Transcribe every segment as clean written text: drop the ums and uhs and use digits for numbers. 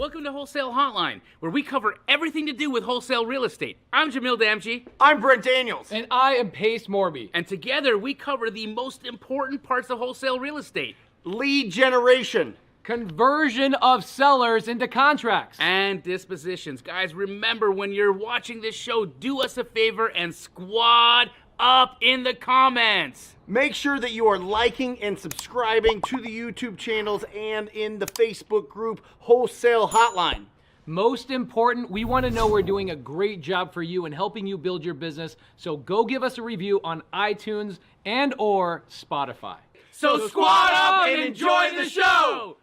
Welcome to Wholesale Hotline, where we cover everything to do with wholesale real estate. I'm Jamil Damji. I'm Brent Daniels. And I am Pace Morby. And together we cover the most important parts of wholesale real estate. Lead generation. Conversion of sellers into contracts. And dispositions. Guys, remember when you're watching this show, do us a favor and squad up in the comments. Make sure that you are liking and subscribing to the YouTube channels and in the Facebook group Wholesale Hotline. Most important, we want to know we're doing a great job for you and helping you build your business. So go give us a review on iTunes and or Spotify. So squad up and enjoy the show!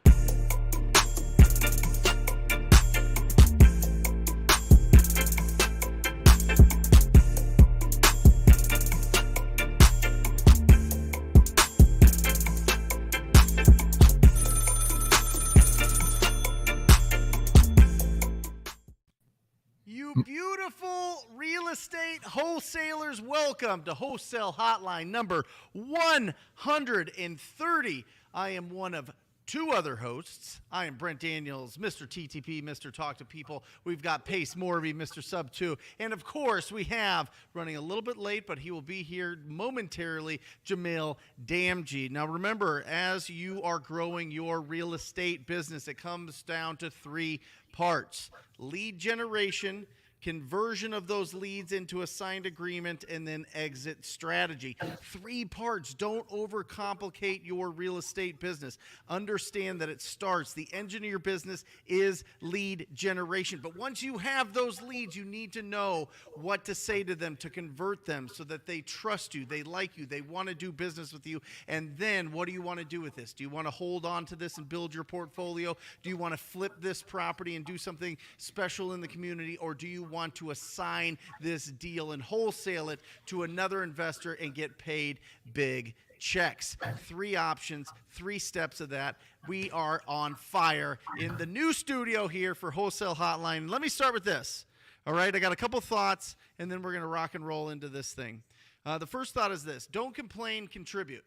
Beautiful real estate wholesalers, welcome to Wholesale Hotline number 130. I am one of two other hosts. I am Brent Daniels, Mr. TTP, Mr. Talk to People. We've got Pace Morby, Mr. Sub 2. And of course, we have, running a little bit late, but he will be here momentarily, Jamil Damji. Now remember, as you are growing your real estate business, it comes down to three parts: lead generation, conversion of those leads into a signed agreement, and then exit strategy. Three parts. Don't overcomplicate your real estate business. Understand that it starts, the engine of your business is lead generation. But once you have those leads, you need to know what to say to them to convert them so that they trust you, they like you, they want to do business with you. And then what do you want to do with this? Do you want to hold on to this and build your portfolio? Do you want to flip this property and do something special in the community? Or do you want to assign this deal and wholesale it to another investor and get paid big checks? Three options, three steps of that. We are on fire in the new studio here for Wholesale Hotline. Let me start with this. All right, I got a couple thoughts, and then we're going to rock and roll into this thing. The first thought is this: don't complain, contribute.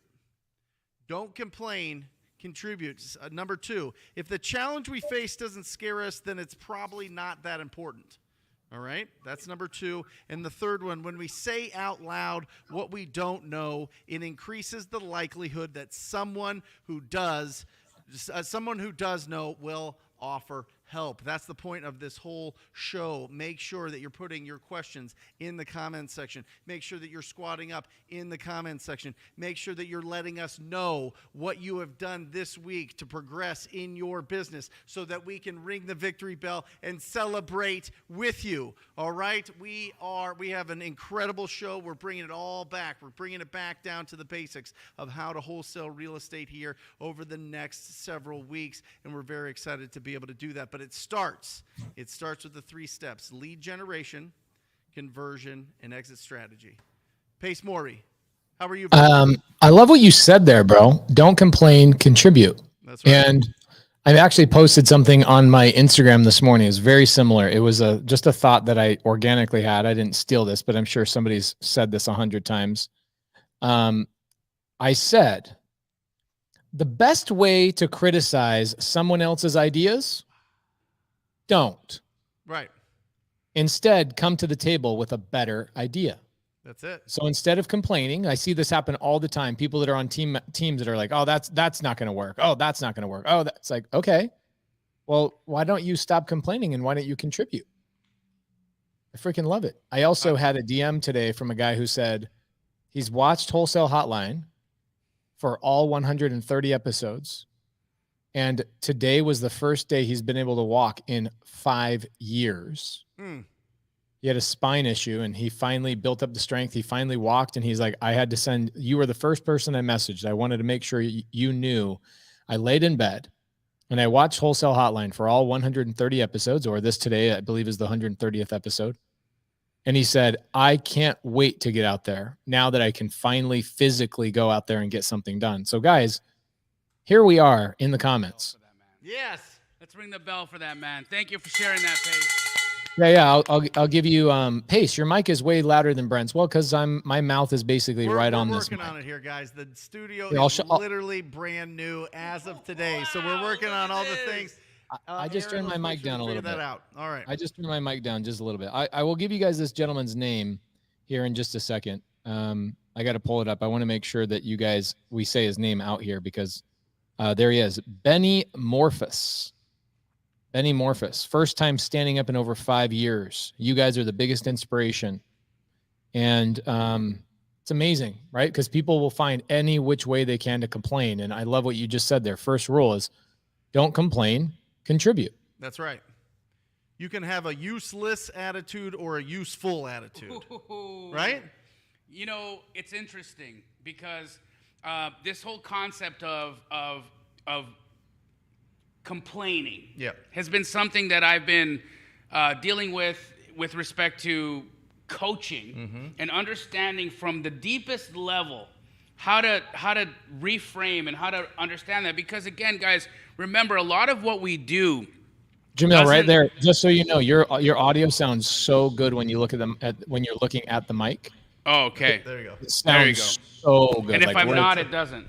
Don't complain, contribute. Number two, if the challenge we face doesn't scare us, then it's probably not that important. All right, that's number two. And the third one, when we say out loud what we don't know, it increases the likelihood that someone who does know will offer help. That's the point of this whole show. Make sure that you're putting your questions in the comments section. Make sure that you're squatting up in the comments section. Make sure that you're letting us know what you have done this week to progress in your business so that we can ring the victory bell and celebrate with you. All right? We have an incredible show. We're bringing it all back. We're bringing it back down to the basics of how to wholesale real estate here over the next several weeks, and we're very excited to be able to do that. But it starts with the three steps: lead generation, conversion, and exit strategy. Pace Morby, how are you? I love what you said there, bro. Don't complain, contribute. That's right. And I actually posted something on my Instagram this morning. It was very similar. It was just a thought that I organically had. I didn't steal this, but I'm sure somebody's said this 100 times. I said, the best way to criticize someone else's ideas, don't. Right. Instead, come to the table with a better idea. That's it. So instead of complaining, I see this happen all the time. People that are on teams that are like, oh, that's not going to work. Oh, that's not going to work. Oh, that's like, okay, well, why don't you stop complaining and why don't you contribute? I freaking love it. I also had a DM today from a guy who said he's watched Wholesale Hotline for all 130 episodes. And today was the first day he's been able to walk in 5 years. He had a spine issue and he finally built up the strength. He finally walked, and he's like, you were the first person I messaged. I wanted to make sure you knew. I laid in bed and I watched Wholesale Hotline for all 130 episodes, or this today, I believe, is the 130th episode. And he said, I can't wait to get out there now that I can finally physically go out there and get something done. So guys, here we are in the comments. Yes. Let's ring the bell for that, man. Thank you for sharing that, Pace. Yeah. I'll give you Pace. Your mic is way louder than Brent's. Well, because my mouth is basically right on this. We're working on it here, guys. The studio Yeah, is literally brand new as of today, so we're working on all the things. I just Aaron, turned my let's make mic sure down we a little figure that bit. out. All right. I just turned my mic down just a little bit. I will give you guys this gentleman's name here in just a second. I got to pull it up. I want to make sure that we say his name out here because there he is. Benny Morphus. Benny Morphus. First time standing up in over 5 years. You guys are the biggest inspiration. And it's amazing, right? Because people will find any which way they can to complain. And I love what you just said there. First rule is don't complain, contribute. That's right. You can have a useless attitude or a useful attitude, right? You know, it's interesting because this whole concept of complaining has been something that I've been dealing with respect to coaching and understanding from the deepest level how to reframe and how to understand that. Because again, guys, remember a lot of what we do. Jamil, right there, just so you know, your audio sounds so good when you look at them when you're looking at the mic. Oh, okay. There you go. It sounds so good. And if I'm not, it doesn't.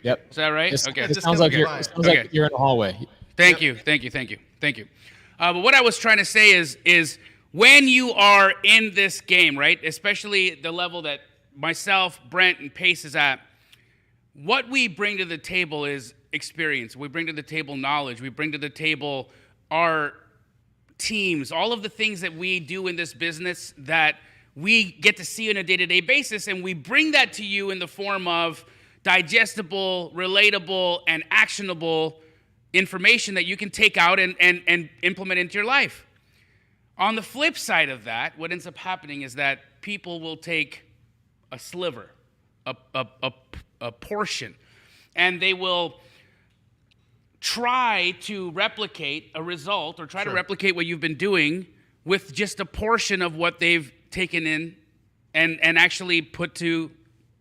Yep. Is that right? Okay. Yeah, It just sounds come like you're. by. It sounds like you're in a hallway. Thank you. But what I was trying to say is when you are in this game, right, especially the level that myself, Brent, and Pace is at, what we bring to the table is experience. We bring to the table knowledge. We bring to the table our teams, all of the things that we do in this business that we get to see on a day-to-day basis, and we bring that to you in the form of digestible, relatable, and actionable information that you can take out and implement into your life. On the flip side of that, what ends up happening is that people will take a sliver, a portion, and they will try to replicate a result or try to replicate what you've been doing with just a portion of what they've taken in and actually put to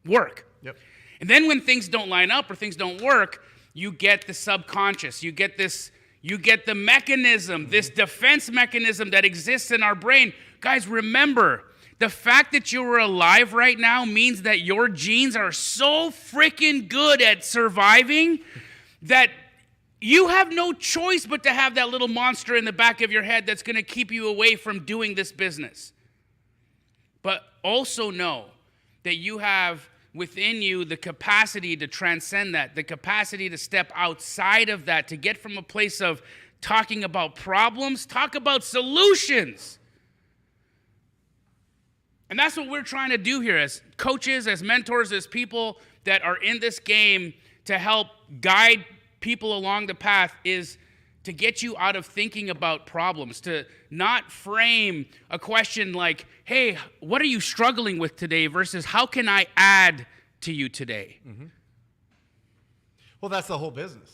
work. Yep. And then when things don't line up or things don't work, you get the subconscious. You get the mechanism, this defense mechanism that exists in our brain. Guys, remember, the fact that you're alive right now means that your genes are so freaking good at surviving that you have no choice but to have that little monster in the back of your head that's going to keep you away from doing this business. But also know that you have within you the capacity to transcend that, the capacity to step outside of that, to get from a place of talking about problems, talk about solutions. And that's what we're trying to do here as coaches, as mentors, as people that are in this game to help guide people along the path, is to get you out of thinking about problems, to not frame a question like, hey, what are you struggling with today versus how can I add to you today? Mm-hmm. Well, that's the whole business.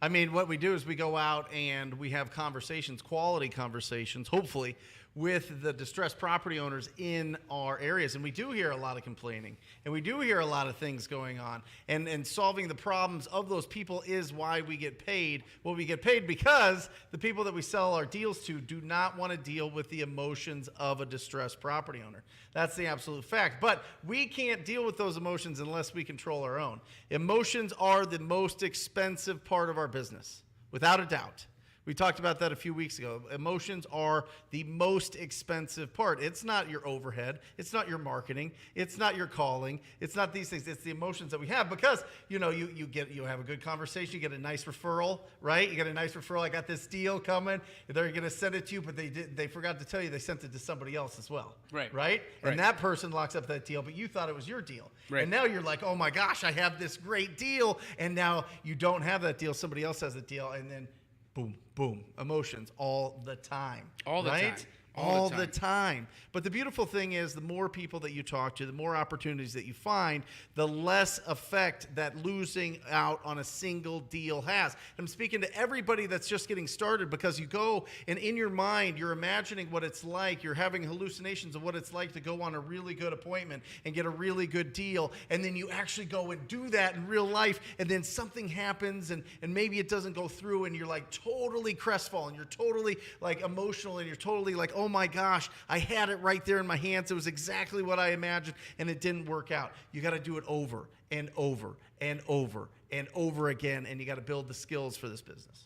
I mean, what we do is we go out and we have conversations, quality conversations, hopefully, with the distressed property owners in our areas. And we do hear a lot of complaining, and we do hear a lot of things going on. And solving the problems of those people is why we get paid. Well, we get paid because the people that we sell our deals to do not want to deal with the emotions of a distressed property owner. That's the absolute fact. But we can't deal with those emotions unless we control our own. Emotions are the most expensive part of our business, without a doubt. We talked about that a few weeks ago. Emotions are the most expensive part. It's not your overhead. It's not your marketing. It's not your calling. It's not these things. It's the emotions that we have because, you have a good conversation. You get a nice referral, right? You get a nice referral. I got this deal coming. They're going to send it to you, but they forgot to tell you they sent it to somebody else as well. Right? And that person locks up that deal, but you thought it was your deal. Right. And now you're like, oh my gosh, I have this great deal. And now you don't have that deal. Somebody else has the deal. And then boom, boom, emotions all the time. All the time. All the time. But the beautiful thing is the more people that you talk to, the more opportunities that you find, the less effect that losing out on a single deal has. I'm speaking to everybody that's just getting started because you go and in your mind, you're imagining what it's like. You're having hallucinations of what it's like to go on a really good appointment and get a really good deal. And then you actually go and do that in real life. And then something happens and maybe it doesn't go through and you're like totally crestfallen. You're totally like emotional and you're totally like, oh my gosh, I had it right there in my hands. It was exactly what I imagined, and it didn't work out. You got to do it over and over and over and over again, and you got to build the skills for this business.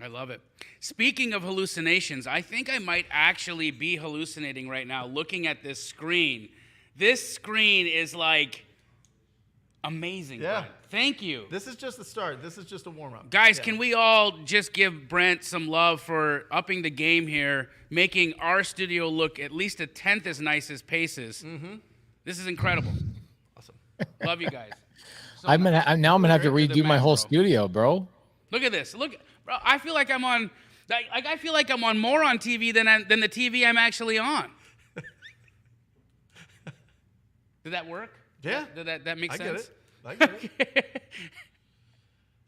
I love it. Speaking of hallucinations, I think I might actually be hallucinating right now looking at this screen. This screen is like amazing. Yeah. Brent. Thank you. This is just the start. This is just a warm-up. Guys, Yeah. can we all just give Brent some love for upping the game here, making our studio look at least a tenth as nice as Pace's? Mm-hmm. This is incredible. Awesome. Love you guys. So I'm gonna have to You're the redo my man, whole bro. studio, bro. Look at this. Look, bro. I feel like I'm on. Like I feel like I'm on more on TV than the TV I'm actually on. Did that work? Yeah. Did that make I sense? get it. I get it.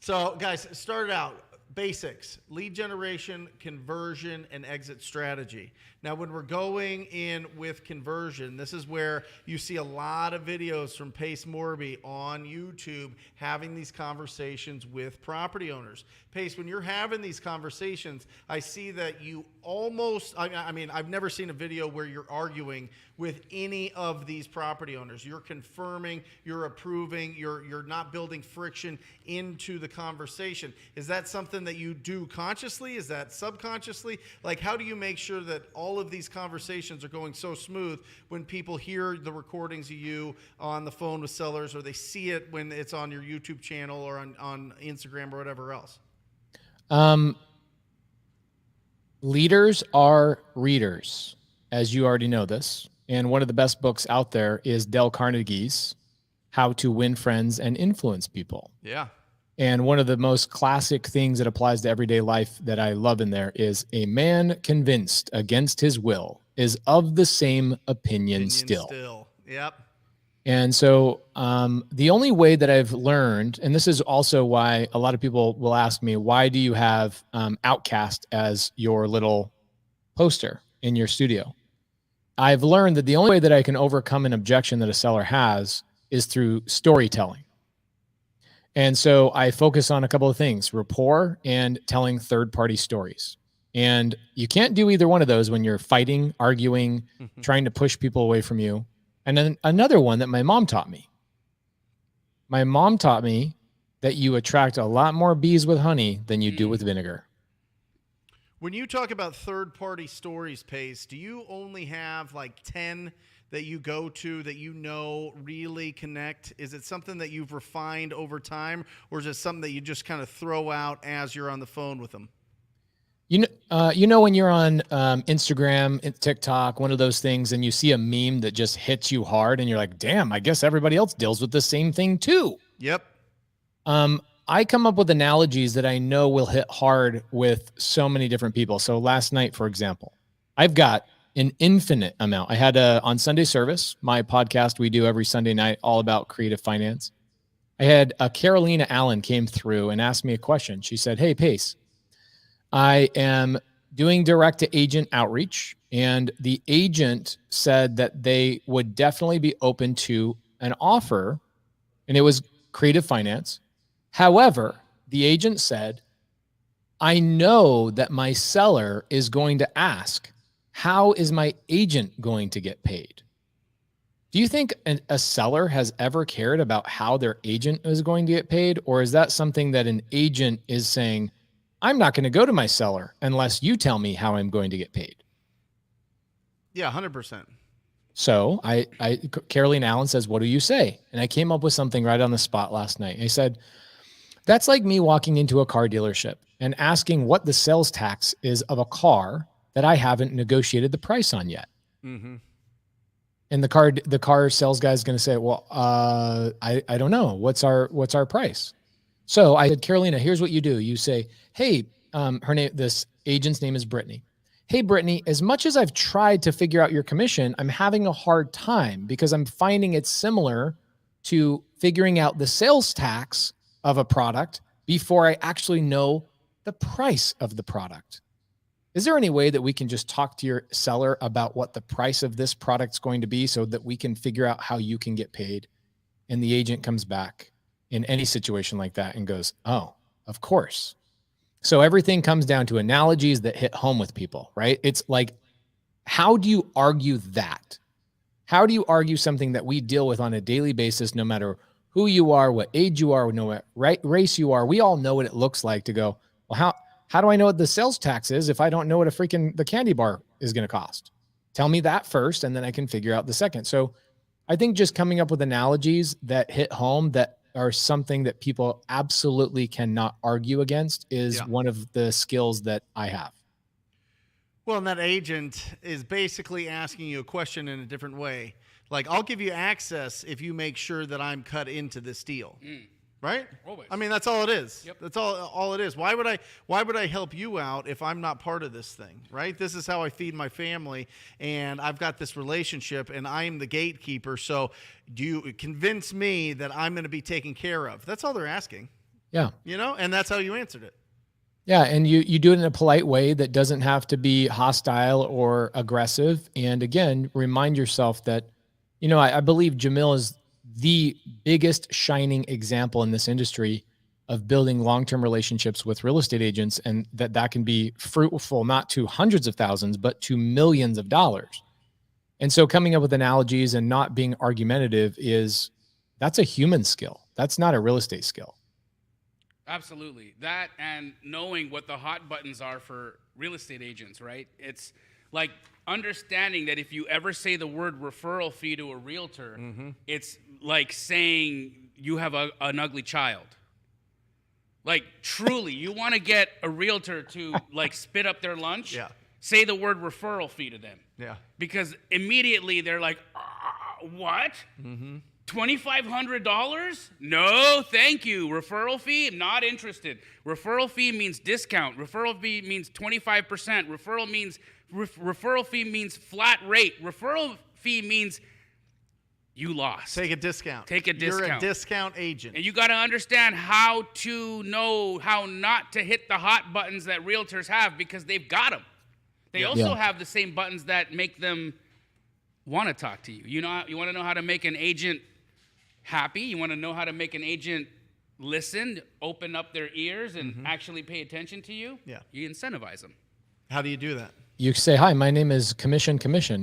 So, guys, started out basics: lead generation, conversion, and exit strategy. Now, when we're going in with conversion, this is where you see a lot of videos from Pace Morby on YouTube having these conversations with property owners. Pace, when you're having these conversations, I see that you almost, I mean, I've never seen a video where you're arguing with any of these property owners. You're confirming, you're approving, you're not building friction into the conversation. Is that something that you do consciously? Is that subconsciously? Like, how do you make sure that all of these conversations are going so smooth when people hear the recordings of you on the phone with sellers, or they see it when it's on your YouTube channel or on Instagram or whatever else? Leaders are readers, as you already know this. And one of the best books out there is Dale Carnegie's How to Win Friends and Influence People. Yeah. And one of the most classic things that applies to everyday life that I love in there is a man convinced against his will is of the same opinion still. Yep. And so the only way that I've learned, and this is also why a lot of people will ask me, why do you have Outcast as your little poster in your studio? I've learned that the only way that I can overcome an objection that a seller has is through storytelling. And so I focus on a couple of things: rapport and telling third-party stories. And you can't do either one of those when you're fighting, arguing, trying to push people away from you. And then another one that my mom taught me. My mom taught me that you attract a lot more bees with honey than you do with vinegar. When you talk about third-party stories, Pace, do you only have like 10 that you go to that you know really connect? Is it something that you've refined over time, or is it something that you just kind of throw out as you're on the phone with them? You know when you're on Instagram, TikTok, one of those things, and you see a meme that just hits you hard, and you're like, "Damn, I guess everybody else deals with the same thing too." Yep. I come up with analogies that I know will hit hard with so many different people. So last night, for example, I've got an infinite amount. I had on Sunday service, my podcast we do every Sunday night, all about creative finance. I had Carolina Allen came through and asked me a question. She said, "Hey, Pace, I am doing direct to agent outreach, and the agent said that they would definitely be open to an offer, and it was creative finance. However, the agent said, I know that my seller is going to ask, how is my agent going to get paid?" Do you think a seller has ever cared about how their agent is going to get paid? Or is that something that an agent is saying, I'm not going to go to my seller unless you tell me how I'm going to get paid? Yeah, 100%. So Caroline Allen says, what do you say? And I came up with something right on the spot last night. I said, that's like me walking into a car dealership and asking what the sales tax is of a car that I haven't negotiated the price on yet. Mm-hmm. And the car sales guy is going to say, well, I don't know. What's our price? So I said, Carolina, here's what you do. You say, hey, this agent's name is Brittany. Hey, Brittany, as much as I've tried to figure out your commission, I'm having a hard time because I'm finding it's similar to figuring out the sales tax of a product before I actually know the price of the product. Is there any way that we can just talk to your seller about what the price of this product's going to be so that we can figure out how you can get paid? And the agent comes back in any situation like that and goes, oh, of course. So everything comes down to analogies that hit home with people, right? It's like, how do you argue that? How do you argue something that we deal with on a daily basis, no matter who you are, what age you are, no race you are? We all know what it looks like to go, well, how do I know what the sales tax is if I don't know what the candy bar is going to cost? Tell me that first, and then I can figure out the second. So I think just coming up with analogies that hit home, that are something that people absolutely cannot argue against, is one of the skills that I have. Well, and that agent is basically asking you a question in a different way. Like, I'll give you access if you make sure that I'm cut into this deal. Right? Always. I mean, that's all it is. Yep. That's all it is. Why would I help you out if I'm not part of this thing, right? This is how I feed my family, and I've got this relationship, and I am the gatekeeper. So do you convince me that I'm going to be taken care of? That's all they're asking. Yeah. You know, and that's how you answered it. Yeah, and you do it in a polite way that doesn't have to be hostile or aggressive. And again, remind yourself that, you know, I believe Jamil is the biggest shining example in this industry of building long-term relationships with real estate agents, and that can be fruitful, not to hundreds of thousands, but to millions of dollars. And so coming up with analogies and not being argumentative that's a human skill. That's not a real estate skill. Absolutely. That, and knowing what the hot buttons are for real estate agents, right? It's like understanding that if you ever say the word referral fee to a realtor, it's like saying you have an ugly child. Like, truly, you want to get a realtor to like spit up their lunch? Yeah. Say the word referral fee to them. Yeah. Because immediately they're like, what? $2,500? No, thank you. Referral fee? I'm not interested. Referral fee means discount. Referral fee means 25%. Referral fee means flat rate. Referral fee means you lost. Take a discount. You're a discount agent. And you got to understand how to know how not to hit the hot buttons that realtors have, because they've got them. They also have the same buttons that make them want to talk to you. You want to know how to make an agent happy. You want to know how to make an agent listen, open up their ears, and actually pay attention to you. Yeah. You incentivize them. How do you do that? You say, hi, my name is Commission.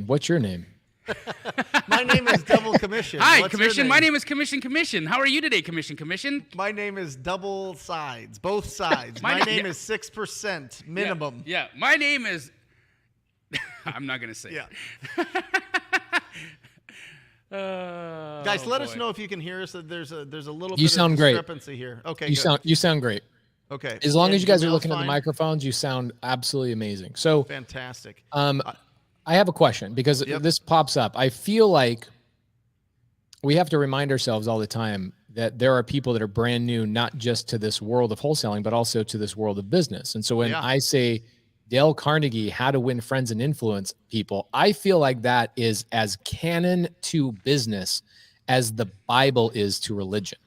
What's your name? My name is Double Commission. Hi, What's Commission. your name? My name is Commission. How are you today, Commission? My name is Double Sides, both sides. My name is 6% minimum. Yeah. My name is. I'm not gonna say. Yeah. Guys, let us know if you can hear us. There's a little You bit sound of great. discrepancy here. Okay. You sound great. Okay. As long as you guys are Jamil's looking at the fine? microphones, you sound absolutely amazing. So Fantastic. I have a question, because this pops up. I feel like we have to remind ourselves all the time that there are people that are brand new, not just to this world of wholesaling, but also to this world of business. And so when I say Dale Carnegie, how to win friends and influence people, I feel like that is as canon to business as the Bible is to religion.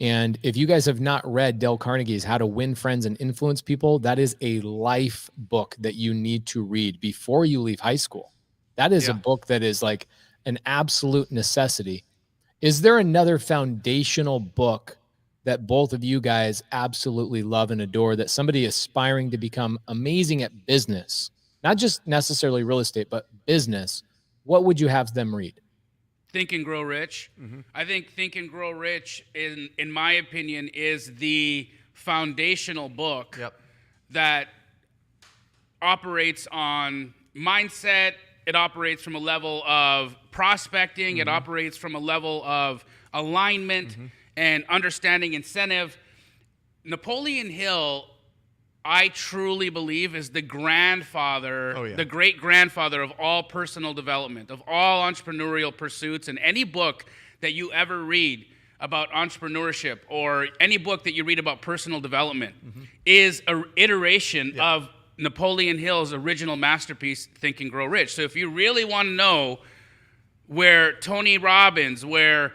And if you guys have not read Dale Carnegie's How to Win Friends and Influence People, that is a life book that you need to read before you leave high school. That is a book that is like an absolute necessity. Is there another foundational book that both of you guys absolutely love and adore, that somebody aspiring to become amazing at business, not just necessarily real estate, but business, what would you have them read? Think and Grow Rich. I think Think and Grow Rich, in my opinion, is the foundational book that operates on mindset. It operates from a level of prospecting. It operates from a level of alignment and understanding incentive. Napoleon Hill, I truly believe, is the grandfather, the great-grandfather of all personal development, of all entrepreneurial pursuits. And any book that you ever read about entrepreneurship, or any book that you read about personal development, is an iteration of Napoleon Hill's original masterpiece, Think and Grow Rich. So if you really want to know where Tony Robbins, where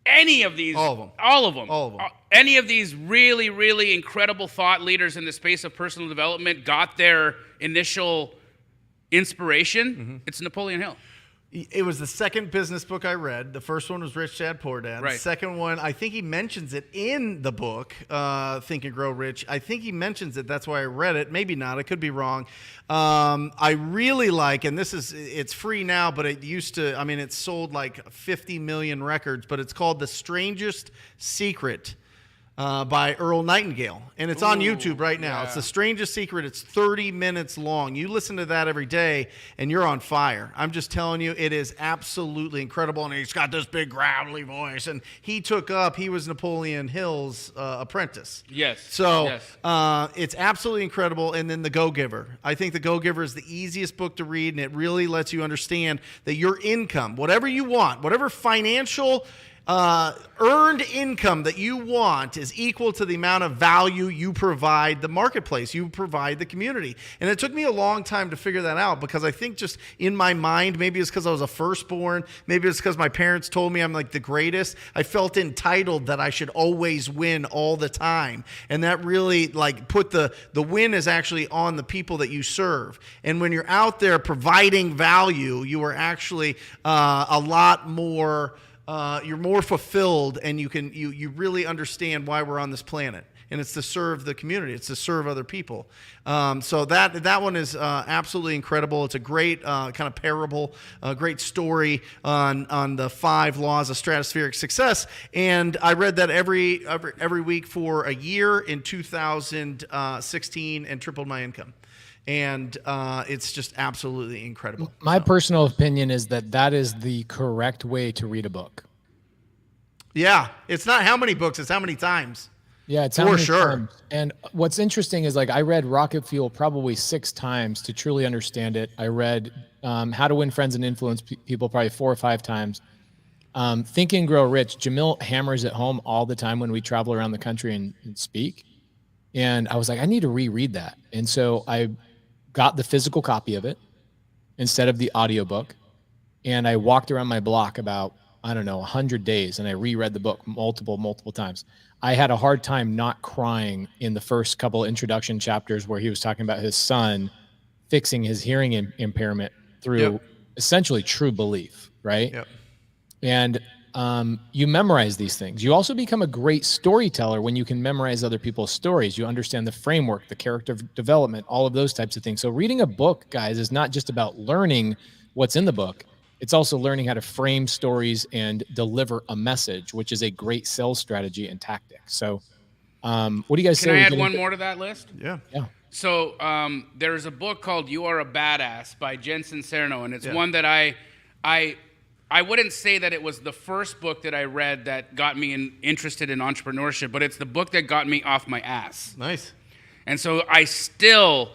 any of these, all of them, any of these really, really incredible thought leaders in the space of personal development got their initial inspiration, it's Napoleon Hill. It was the second business book I read. The first one was Rich Dad Poor Dad. Right. The second one, I think he mentions it in the book, Think and Grow Rich. I think he mentions it. That's why I read it. Maybe not. I could be wrong. I really like, and it's free now, but it used to, it sold like 50 million records, but it's called The Strangest Secret by Earl Nightingale, and it's on YouTube right now. yeah. It's The Strangest Secret. It's 30 minutes long. You listen to that every day, and you're on fire. I'm just telling you, it is absolutely incredible, and he's got this big gravelly voice, and he was Napoleon Hill's apprentice. Yes. So yes. it's absolutely incredible. And then The Go-Giver. I think The Go-Giver is the easiest book to read, and it really lets you understand that your income, whatever you want, whatever financial earned income that you want is equal to the amount of value you provide the marketplace, you provide the community. And it took me a long time to figure that out, because I think just in my mind, maybe it's because I was a firstborn, maybe it's because my parents told me I'm like the greatest. I felt entitled that I should always win all the time. And that really like put the win is actually on the people that you serve. And when you're out there providing value, you are actually a lot more you're more fulfilled, and you really understand why we're on this planet, and it's to serve the community. It's to serve other people. So that one is absolutely incredible. It's a great kind of parable, a great story on the 5 laws of stratospheric success. And I read that every week for a year in 2016 and tripled my income. And it's just absolutely incredible. My personal opinion is that is the correct way to read a book. Yeah, it's not how many books, it's how many times. Yeah, it's how For many sure. times. And what's interesting is like I read Rocket Fuel probably 6 times to truly understand it. I read How to Win Friends and Influence People probably 4 or 5 times. Think and Grow Rich, Jamil hammers it home all the time when we travel around the country and speak. And I was like, I need to reread that. And so I got the physical copy of it instead of the audiobook. And I walked around my block about, 100 days, and I reread the book multiple times. I had a hard time not crying in the first couple introduction chapters where he was talking about his son fixing his hearing impairment through essentially true belief, right? Yep. And you memorize these things. You also become a great storyteller when you can memorize other people's stories. You understand the framework, the character development, all of those types of things. So reading a book, guys, is not just about learning what's in the book. It's also learning how to frame stories and deliver a message, which is a great sales strategy and tactic. So what do you guys say? Can I add one more to that list? Yeah. Yeah. So there's a book called You Are a Badass by Jensen Serno, and it's one that I wouldn't say that it was the first book that I read that got me interested in entrepreneurship, but it's the book that got me off my ass. Nice. And so I still,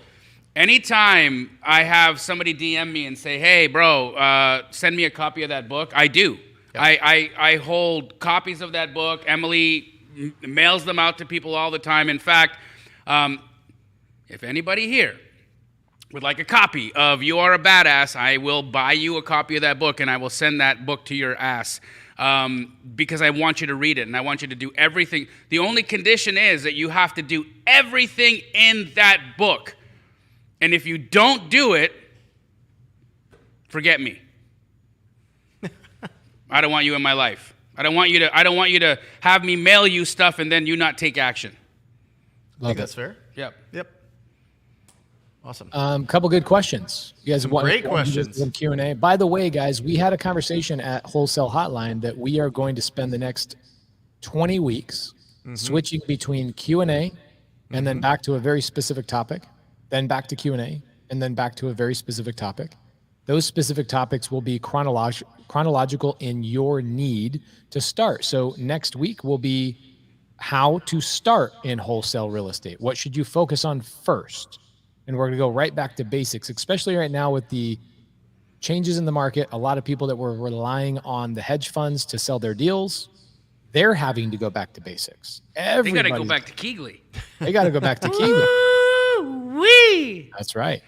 anytime I have somebody DM me and say, hey, bro, send me a copy of that book, I do. Yep. I hold copies of that book. Emily mails them out to people all the time. In fact, if anybody here would like a copy of You Are a Badass, I will buy you a copy of that book, and I will send that book to your ass because I want you to read it, and I want you to do everything. The only condition is that you have to do everything in that book. And if you don't do it, forget me. I don't want you in my life. I don't want you to have me mail you stuff and then you not take action. I think that's fair. Yep. Awesome. Couple good questions. You guys want great questions. Some Q&A. By the way, guys, we had a conversation at Wholesale Hotline that we are going to spend the next 20 weeks switching between Q&A and then back to a very specific topic, then back to Q&A, and then back to a very specific topic. Those specific topics will be chronological in your need to start. So next week will be how to start in wholesale real estate. What should you focus on first? And we're going to go right back to basics, especially right now with the changes in the market. A lot of people that were relying on the hedge funds to sell their deals, they're having to go back to basics. They got to go back to Keegley. They got to go back to Keegley. Woo-wee. That's right.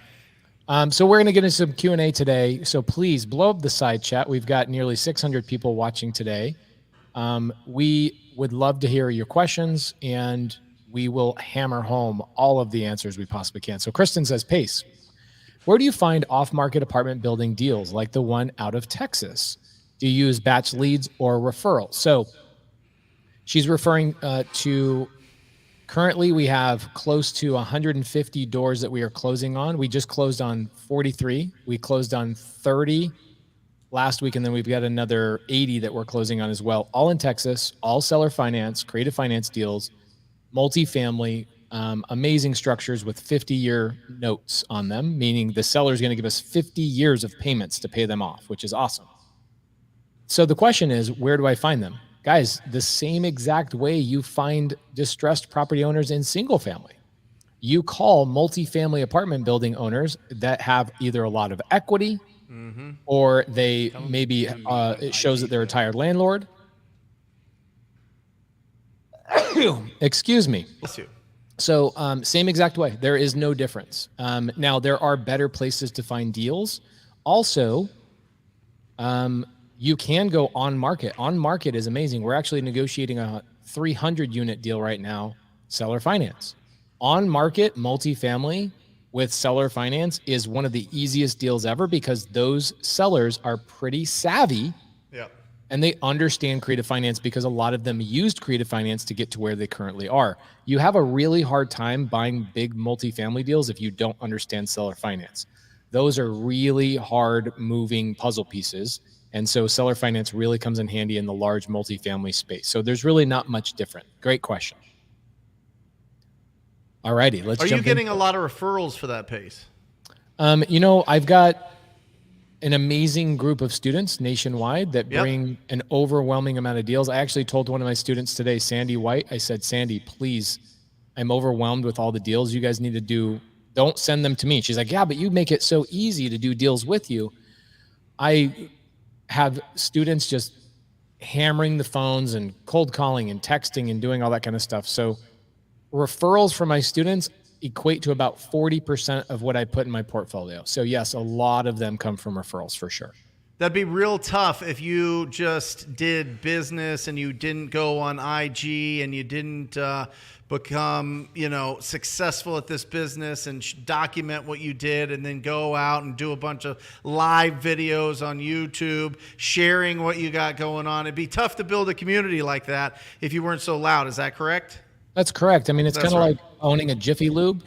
So we're going to get into some Q&A today. So please blow up the side chat. We've got nearly 600 people watching today. We would love to hear your questions, and we will hammer home all of the answers we possibly can. So Kristen says, Pace, where do you find off-market apartment building deals like the one out of Texas? Do you use batch leads or referrals? So she's referring to currently we have close to 150 doors that we are closing on. We just closed on 43. We closed on 30 last week, and then we've got another 80 that we're closing on as well, all in Texas, all seller finance, creative finance deals. multifamily, amazing structures with 50-year notes on them, meaning the seller is going to give us 50 years of payments to pay them off, which is awesome. So the question is, where do I find them? Guys, the same exact way you find distressed property owners in single family. You call multifamily apartment building owners that have either a lot of equity or they maybe it shows that they're a retired landlord. Excuse me. So same exact way. There is no difference. Now, there are better places to find deals. Also, you can go on market. On market is amazing. We're actually negotiating a 300 unit deal right now, seller finance. On market multifamily with seller finance is one of the easiest deals ever because those sellers are pretty savvy. Yep. And they understand creative finance because a lot of them used creative finance to get to where they currently are. You have a really hard time buying big multifamily deals if you don't understand seller finance. Those are really hard moving puzzle pieces. And so seller finance really comes in handy in the large multifamily space. So there's really not much different. Great question. All righty, let's jump in. Are you getting a lot of referrals for that pace? I've got an amazing group of students nationwide that bring an overwhelming amount of deals. I actually told one of my students today, Sandy White, I said, Sandy, please, I'm overwhelmed with all the deals you guys need to do. Don't send them to me. She's like, yeah, but you make it so easy to do deals with you. I have students just hammering the phones and cold calling and texting and doing all that kind of stuff. So referrals from my students equate to about 40% of what I put in my portfolio. So yes, a lot of them come from referrals for sure. That'd be real tough if you just did business and you didn't go on IG and you didn't become, successful at this business and document what you did and then go out and do a bunch of live videos on YouTube, sharing what you got going on. It'd be tough to build a community like that if you weren't so loud. Is that correct? That's correct. I mean, it's kind of like owning a Jiffy Lube.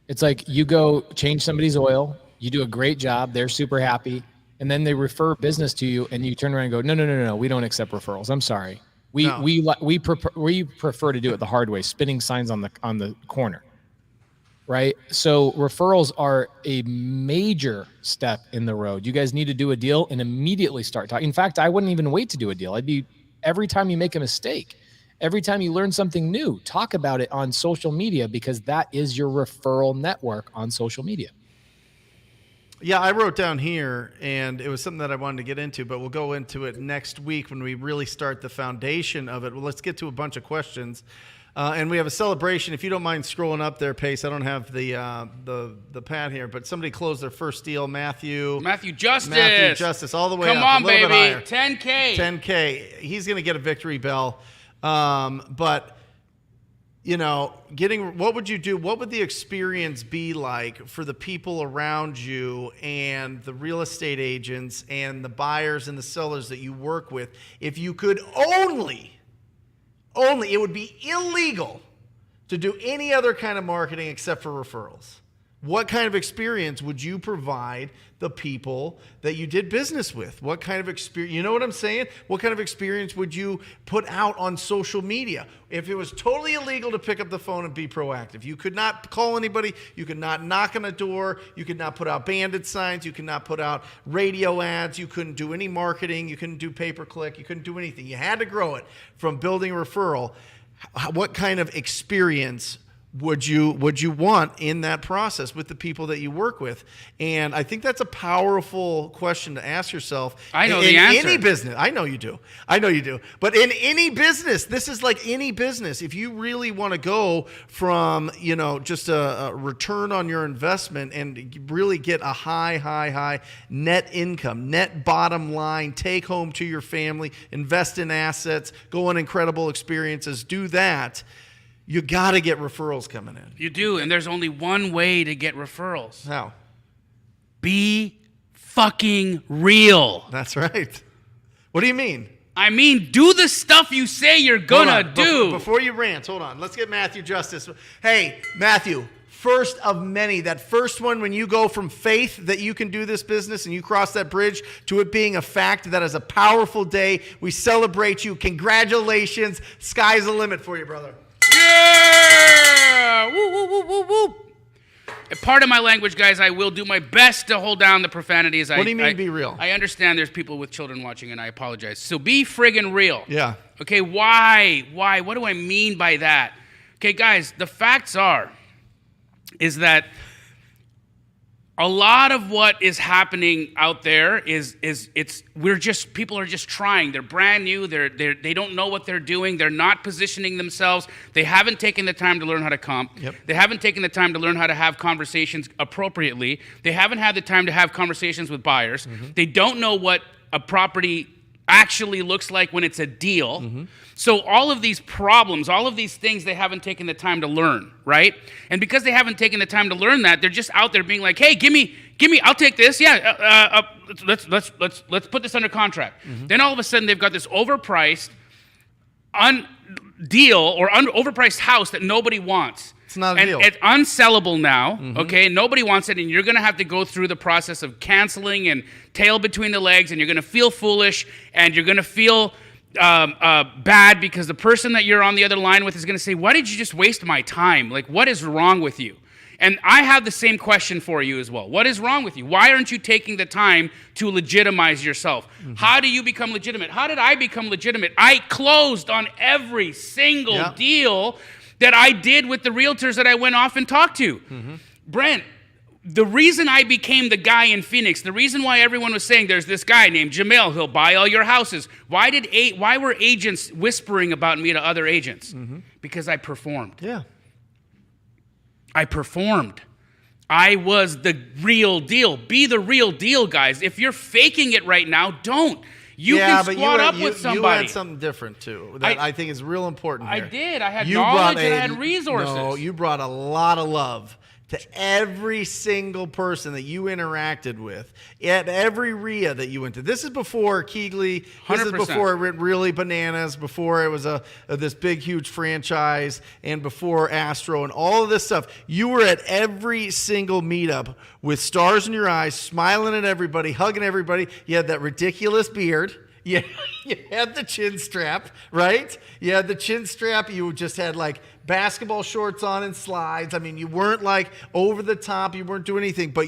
It's like you go change somebody's oil, you do a great job, they're super happy, and then they refer business to you, and you turn around and go, no, we don't accept referrals. I'm sorry. We prefer to do it the hard way, spinning signs on the corner, right? So referrals are a major step in the road. You guys need to do a deal and immediately start talking. In fact, I wouldn't even wait to do a deal. Every time you make a mistake, every time you learn something new, talk about it on social media because that is your referral network on social media. Yeah, I wrote down here, and it was something that I wanted to get into, but we'll go into it next week when we really start the foundation of it. Well, let's get to a bunch of questions. And we have a celebration. If you don't mind scrolling up there, Pace, I don't have the pad here, but somebody closed their first deal, Matthew Justice, all the way Come up. on, a little baby. bit higher. 10K. 10K. He's going to get a victory bell. But what would you do? What would the experience be like for the people around you and the real estate agents and the buyers and the sellers that you work with if you could only, it would be illegal to do any other kind of marketing except for referrals? What kind of experience would you provide the people that you did business with? What kind of experience, you know what I'm saying? What kind of experience would you put out on social media? If it was totally illegal to pick up the phone and be proactive, you could not call anybody, you could not knock on a door, you could not put out bandit signs, you could not put out radio ads, you couldn't do any marketing, you couldn't do pay-per-click, you couldn't do anything. You had to grow it from building a referral. What kind of experience would you want in that process with the people that you work with? And I think that's a powerful question to ask yourself. I know the answer. In any business. I know you do. But in any business, this is like any business. If you really want to go from, just a return on your investment and really get a high net income, net bottom line, take home to your family, invest in assets, go on incredible experiences, do that. You got to get referrals coming in. You do, and there's only one way to get referrals. How? Be fucking real. That's right. What do you mean? I mean, do the stuff you say you're gonna do. Before you rant, hold on. Let's get Matthew Justice. Hey, Matthew, first of many. That first one, when you go from faith that you can do this business and you cross that bridge to it being a fact, that is a powerful day. We celebrate you. Congratulations. Sky's the limit for you, brother. Yeah! Woo, woo, woo, woo, woo. Part of my language, guys, I will do my best to hold down the profanities. What do you mean be real? I understand there's people with children watching, and I apologize. So be friggin' real. Yeah. Okay, why? What do I mean by that? Okay, guys, the facts is that a lot of what is happening out there people are just trying. They're brand new. They don't know what they're doing. They're not positioning themselves. They haven't taken the time to learn how to comp. Yep. They haven't taken the time to learn how to have conversations appropriately. They haven't had the time to have conversations with buyers. Mm-hmm. They don't know what a property actually looks like when it's a deal. Mm-hmm. So all of these problems, all of these things, they haven't taken the time to learn, right? And because they haven't taken the time to learn that, they're just out there being like, "Hey, give me, I'll take this. Yeah, let's put this under contract." Mm-hmm. Then all of a sudden, they've got this overpriced deal or overpriced house that nobody wants. It's not a deal. It's unsellable now, okay? Nobody wants it, and you're going to have to go through the process of canceling and tail between the legs, and you're going to feel foolish, and you're going to feel bad because the person that you're on the other line with is going to say, "Why did you just waste my time? Like, what is wrong with you?" And I have the same question for you as well. What is wrong with you? Why aren't you taking the time to legitimize yourself? How do you become legitimate? How did I become legitimate? I closed on every single deal that I did with the realtors that I went off and talked to. Brent, the reason I became the guy in Phoenix, the reason why everyone was saying there's this guy named Jamel, he'll buy all your houses. Why were agents whispering about me to other agents? Because I performed. Yeah. I performed. I was the real deal. Be the real deal, guys. If you're faking it right now, don't. You can squat up with somebody. You had something different, too, that I think is real important here. I did. I had knowledge and I had resources. No, you brought a lot of love to every single person that you interacted with at every RIA that you went to. This is before Keegley. This 100%. is before it went really bananas, before it was this big, huge franchise, and before Astro and all of this stuff. You were at every single meetup with stars in your eyes, smiling at everybody, hugging everybody. You had that ridiculous beard. You had the chin strap, right? You had the chin strap. You just had like basketball shorts on and slides. I mean, you weren't like over the top. You weren't doing anything. But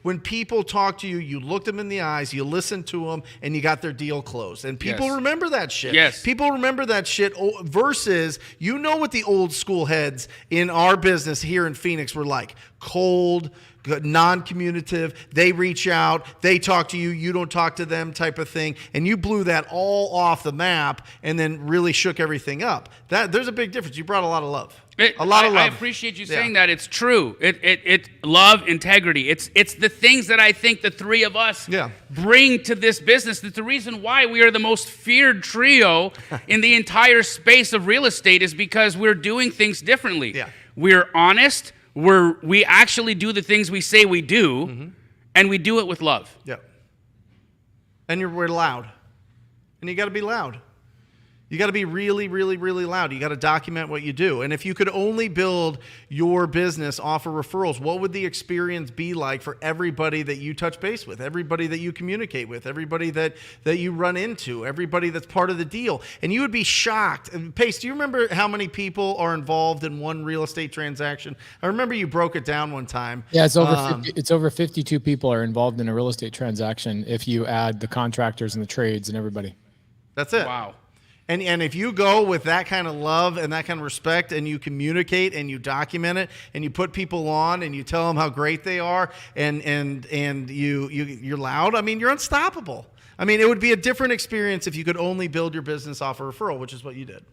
when people talked to you, you looked them in the eyes, you listened to them, and you got their deal closed. And people remember that shit. Yes. People remember that shit versus, you know what the old school heads in our business here in Phoenix were like. Cold, non-communicative, they reach out, they talk to you, you don't talk to them type of thing, and you blew that all off the map and then really shook everything up. There's a big difference. You brought a lot of love. A lot of love. I appreciate you saying that. It's true. It love, integrity. It's the things that I think the three of us bring to this business. That's the reason why we are the most feared trio in the entire space of real estate, is because we're doing things differently. Yeah. We're honest. We actually do the things we say we do, and we do it with love. Yeah. And we're loud. And you got to be loud. You got to be really, really, really loud. You got to document what you do. And if you could only build your business off of referrals, what would the experience be like for everybody that you touch base with, everybody that you communicate with, everybody that you run into, everybody that's part of the deal? And you would be shocked. And Pace, do you remember how many people are involved in one real estate transaction? I remember you broke it down one time. Yeah, it's over 52 people are involved in a real estate transaction if you add the contractors and the trades and everybody. That's it. Wow. And if you go with that kind of love and that kind of respect, and you communicate and you document it and you put people on and you tell them how great they are, and you're loud, I mean, you're unstoppable. I mean, it would be a different experience if you could only build your business off a referral, which is what you did.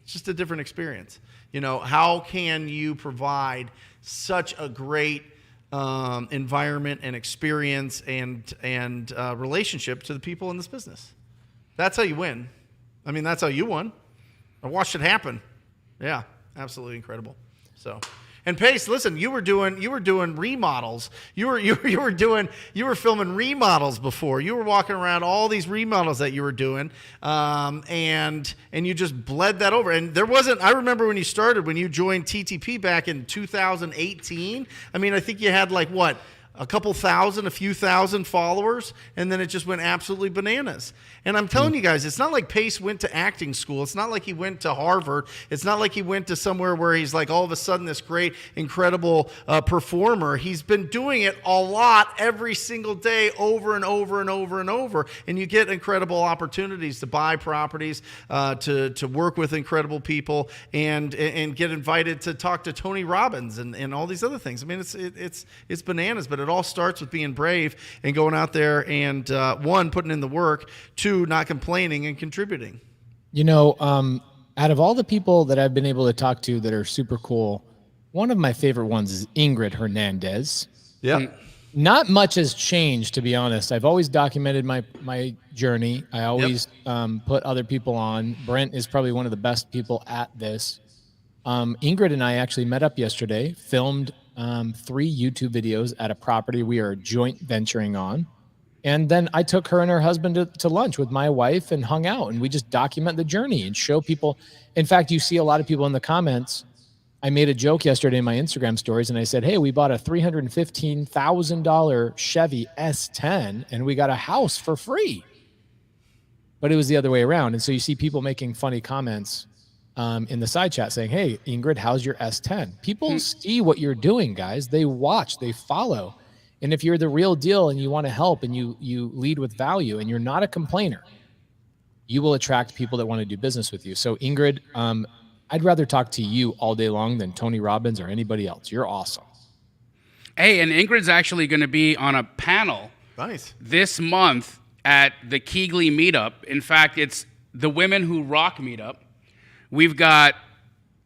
It's just a different experience. You know, how can you provide such a great environment and experience and relationship to the people in this business? That's how you win. I mean, that's how you won. I watched it happen. Yeah, absolutely incredible. So, and Pace, listen, you were doing remodels. You were filming remodels before. You were walking around all these remodels that you were doing, and you just bled that over. And there wasn't. I remember when you joined TTP back in 2018. I mean, I think you had like what? a couple thousand, a few thousand followers, and then it just went absolutely bananas. And I'm telling you guys, it's not like Pace went to acting school. It's not like he went to Harvard. It's not like he went to somewhere where he's like all of a sudden this great, incredible performer. He's been doing it a lot every single day over and over and over and over. And you get incredible opportunities to buy properties, to work with incredible people, and get invited to talk to Tony Robbins and all these other things. I mean, it's bananas, but it all starts with being brave and going out there and, one, putting in the work, two, not complaining and contributing. You know, out of all the people that I've been able to talk to that are super cool, one of my favorite ones is Ingrid Hernandez. Yeah. Not much has changed, to be honest. I've always documented my journey. I always put other people on. Brent is probably one of the best people at this. Ingrid and I actually met up yesterday, filmed 3 YouTube videos at a property we are joint venturing on. And then I took her and her husband to lunch with my wife and hung out, and we just document the journey and show people. In fact, you see a lot of people in the comments. I made a joke yesterday in my Instagram stories, and I said, hey, we bought a $315,000 Chevy S10 and we got a house for free. But it was the other way around. And so you see people making funny comments in the side chat saying, hey, Ingrid, how's your S10? People see what you're doing, guys. They watch, they follow. And if you're the real deal and you want to help and you lead with value and you're not a complainer, you will attract people that want to do business with you. So Ingrid, I'd rather talk to you all day long than Tony Robbins or anybody else. You're awesome. Hey, and Ingrid's actually going to be on a panel this month at the Keighley meetup. In fact, it's the Women Who Rock meetup. We've got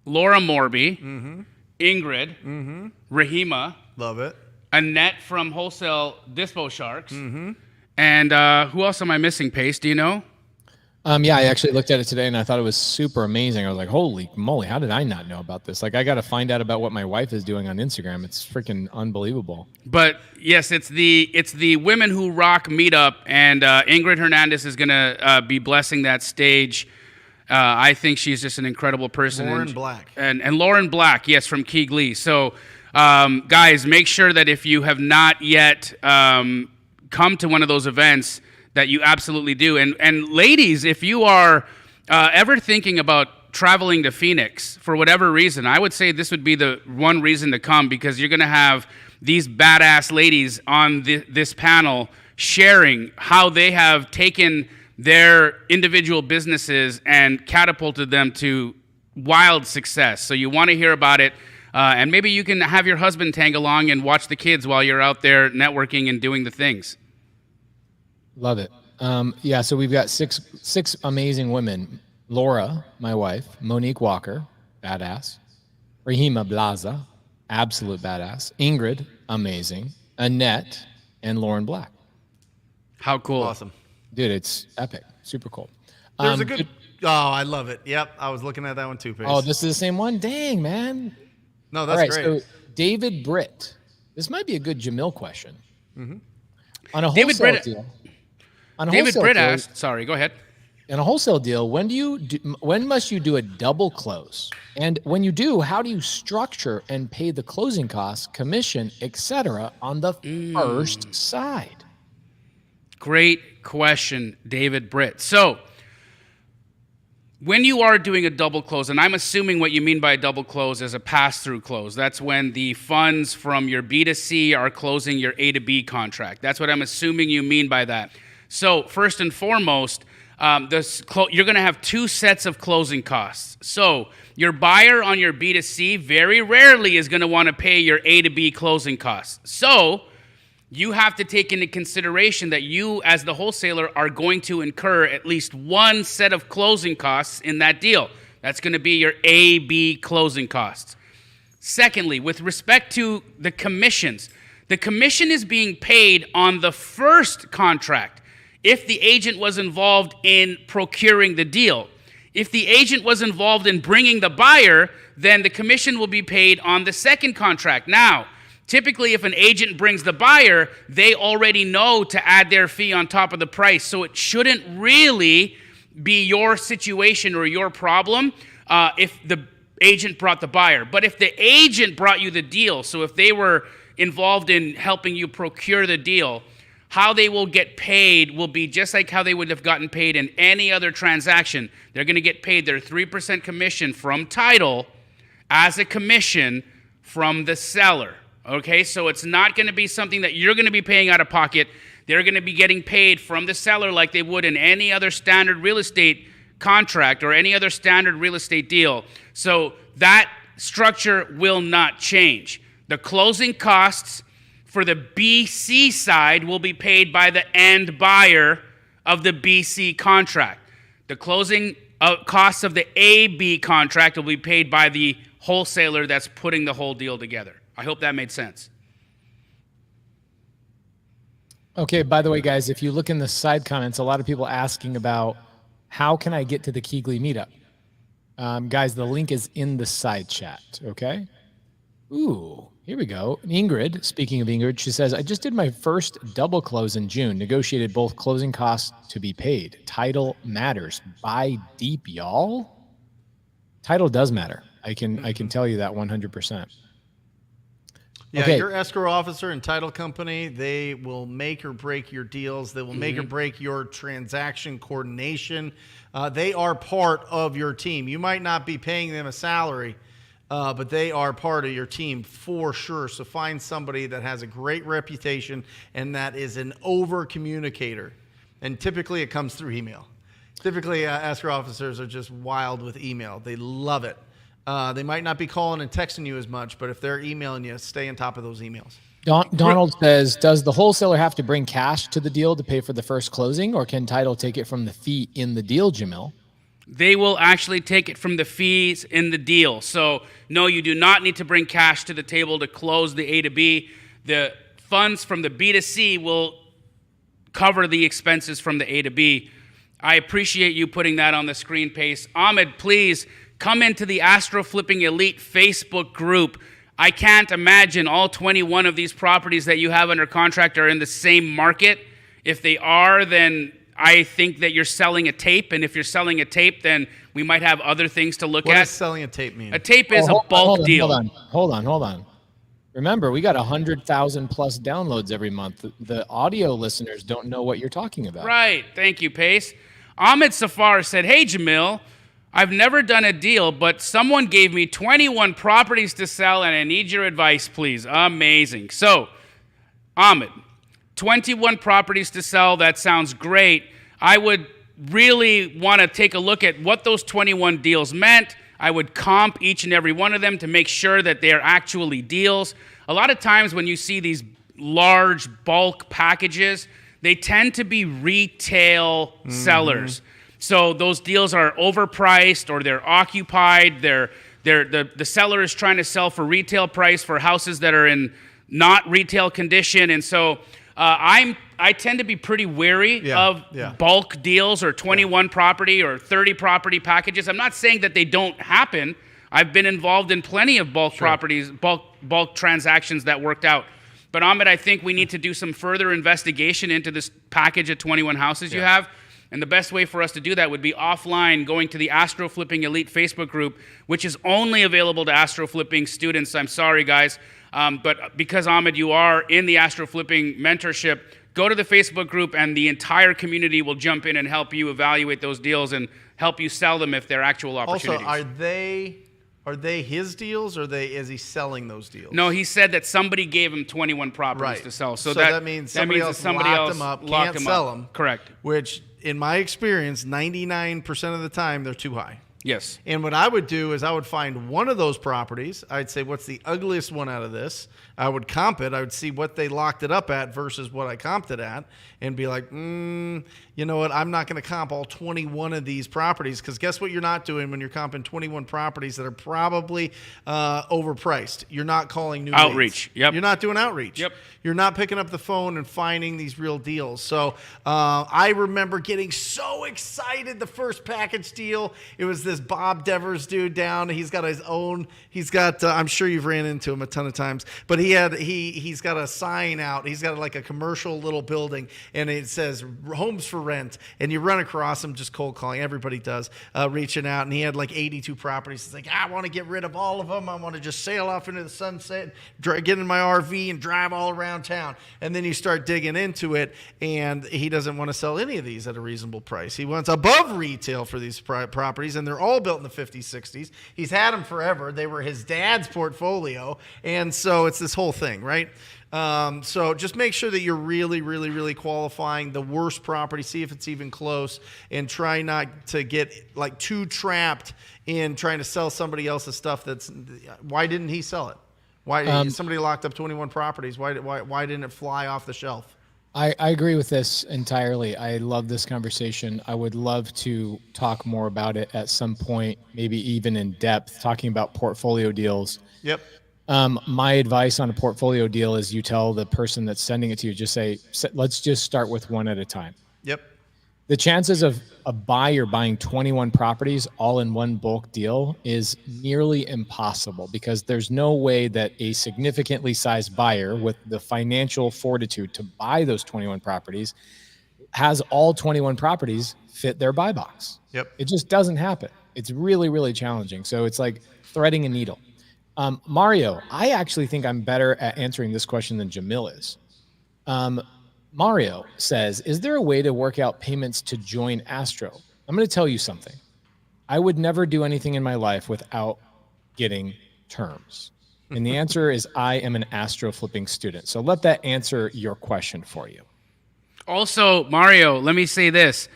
Laura Morby, Ingrid, Rahima. Love it. Annette from Wholesale Dispo Sharks. And who else am I missing, Pace? Do you know? Yeah, I actually looked at it today and I thought it was super amazing. I was like, holy moly, how did I not know about this? Like, I got to find out about what my wife is doing on Instagram. It's freaking unbelievable. But yes, it's the Women Who Rock meetup, and Ingrid Hernandez is going to be blessing that stage. I think she's just an incredible person. Lauren Black. And Lauren Black, yes, from Keighley. So, guys, make sure that if you have not yet come to one of those events, that you absolutely do. And ladies, if you are ever thinking about traveling to Phoenix for whatever reason, I would say this would be the one reason to come, because you're going to have these badass ladies on this panel sharing how they have taken their individual businesses and catapulted them to wild success. So you want to hear about it. And maybe you can have your husband tag along and watch the kids while you're out there networking and doing the things. Love it. Yeah, so we've got six amazing women. Laura, my wife, Monique Walker, badass. Rahima Blaza, absolute badass. Ingrid, amazing. Annette, and Lauren Black. How cool. Awesome. Dude, it's epic. Super cool. There's a good... Oh, I love it. Yep, I was looking at that one too, Pace. Oh, this is the same one? Dang, man. No, that's great. So David Britt. This might be a good Jamil question. On a David wholesale Britt, deal. David Britt asked, sorry, go ahead. In a wholesale deal, when must you do a double close? And when you do, how do you structure and pay the closing costs, commission, etc. on the first side? Great question, David Britt. So, when you are doing a double close, and I'm assuming what you mean by a double close is a pass-through close. That's when the funds from your B to C are closing your A to B contract. That's what I'm assuming you mean by that. So, first and foremost, you're going to have 2 sets of closing costs. So, your buyer on your B to C very rarely is going to want to pay your A to B closing costs. So, you have to take into consideration that you, as the wholesaler, are going to incur at least one set of closing costs in that deal. That's going to be your A-B closing costs. Secondly, with respect to the commissions, the commission is being paid on the first contract if the agent was involved in procuring the deal. If the agent was involved in bringing the buyer, then the commission will be paid on the second contract. Now, typically, if an agent brings the buyer, they already know to add their fee on top of the price. So it shouldn't really be your situation or your problem if the agent brought the buyer. But if the agent brought you the deal, so if they were involved in helping you procure the deal, how they will get paid will be just like how they would have gotten paid in any other transaction. They're going to get paid their 3% commission from title as a commission from the seller. Okay, so it's not going to be something that you're going to be paying out of pocket. They're going to be getting paid from the seller like they would in any other standard real estate contract or any other standard real estate deal. So that structure will not change. The closing costs for the BC side will be paid by the end buyer of the BC contract. The closing costs of the AB contract will be paid by the wholesaler that's putting the whole deal together. I hope that made sense. Okay, by the way, guys, if you look in the side comments, a lot of people asking about how can I get to the Keegley meetup? Guys, the link is in the side chat, okay? Ooh, here we go. Ingrid, speaking of Ingrid, she says, I just did my first double close in June, negotiated both closing costs to be paid. Title matters. Buy deep, y'all. Title does matter. I can tell you that 100%. Yeah, okay. Your escrow officer and title company, they will make or break your deals. They will make or break your transaction coordination. They are part of your team. You might not be paying them a salary, but they are part of your team for sure. So find somebody that has a great reputation and that is an over-communicator. And typically it comes through email. Typically, escrow officers are just wild with email. They love it. They might not be calling and texting you as much, but if they're emailing you, stay on top of those emails. Donald says, does the wholesaler have to bring cash to the deal to pay for the first closing, or can title take it from the fee in the deal, Jamil? They will actually take it from the fees in the deal. So, no, you do not need to bring cash to the table to close the A to B. The funds from the B to C will cover the expenses from the A to B. I appreciate you putting that on the screen, Pace. Ahmed, please come into the Astro Flipping Elite Facebook group. I can't imagine all 21 of these properties that you have under contract are in the same market. If they are, then I think that you're selling a tape. And if you're selling a tape, then we might have other things to look at. What does selling a tape mean? A tape is a bulk deal. Hold on. Remember, we got 100,000 plus downloads every month. The audio listeners don't know what you're talking about. Right. Thank you, Pace. Ahmed Safar said, hey, Jamil, I've never done a deal, but someone gave me 21 properties to sell, and I need your advice, please. Amazing. So, Ahmed, 21 properties to sell, that sounds great. I would really want to take a look at what those 21 deals meant. I would comp each and every one of them to make sure that they're actually deals. A lot of times when you see these large bulk packages, they tend to be retail sellers. So those deals are overpriced or they're occupied. The seller is trying to sell for retail price for houses that are in not retail condition. And so I tend to be pretty wary of bulk deals or 21 property or 30 property packages. I'm not saying that they don't happen. I've been involved in plenty of bulk properties, bulk transactions that worked out. But Ahmed, I think we need to do some further investigation into this package of 21 houses you have. And the best way for us to do that would be offline, going to the Astro Flipping Elite Facebook group, which is only available to Astro Flipping students. I'm sorry, guys. But because, Ahmed, you are in the Astro Flipping mentorship, go to the Facebook group and the entire community will jump in and help you evaluate those deals and help you sell them if they're actual opportunities. Also, are they his deals or is he selling those deals? No, he said that somebody gave him 21 properties to sell. So that means somebody else locked them up, can't sell them. Correct. Which, in my experience, 99% of the time, they're too high. Yes. And what I would do is I would find one of those properties. I'd say, what's the ugliest one out of this? I would comp it. I would see what they locked it up at versus what I comped it at and be like, you know what? I'm not going to comp all 21 of these properties because guess what you're not doing when you're comping 21 properties that are probably overpriced? You're not calling new outreach. leads. Yep. You're not doing outreach. Yep. You're not picking up the phone and finding these real deals. So I remember getting so excited the first package deal. It was this Bob Devers dude down. He's got his own. He's got. I'm sure you've ran into him a ton of times. But he's got a sign out. He's got like a commercial little building, and it says "Homes for Rent." And you run across him just cold calling. Everybody does, reaching out. And he had like 82 properties. He's like, I want to get rid of all of them. I want to just sail off into the sunset, get in my RV, and drive all around town. And then you start digging into it, and he doesn't want to sell any of these at a reasonable price. He wants above retail for these properties, and they're all built in the 50s, 60s. He's had them forever. They were his dad's portfolio, and so it's this whole thing, right? So just make sure that you're really, really, really qualifying the worst property. See if it's even close, and try not to get like too trapped in trying to sell somebody else's stuff. Why didn't he sell it? Why somebody locked up 21 properties? Why didn't it fly off the shelf? I agree with this entirely. I love this conversation. I would love to talk more about it at some point, maybe even in depth, talking about portfolio deals. Yep. My advice on a portfolio deal is you tell the person that's sending it to you, just say, let's just start with one at a time. Yep. The chances of a buyer buying 21 properties all in one bulk deal is nearly impossible, because there's no way that a significantly sized buyer with the financial fortitude to buy those 21 properties has all 21 properties fit their buy box. Yep. It just doesn't happen. It's really, really challenging. So it's like threading a needle. Mario, I actually think I'm better at answering this question than Jamil is. Mario says, is there a way to work out payments to join Astro? I'm going to tell you something. I would never do anything in my life without getting terms. And the answer is I am an Astro flipping student. So let that answer your question for you. Also, Mario, let me say this.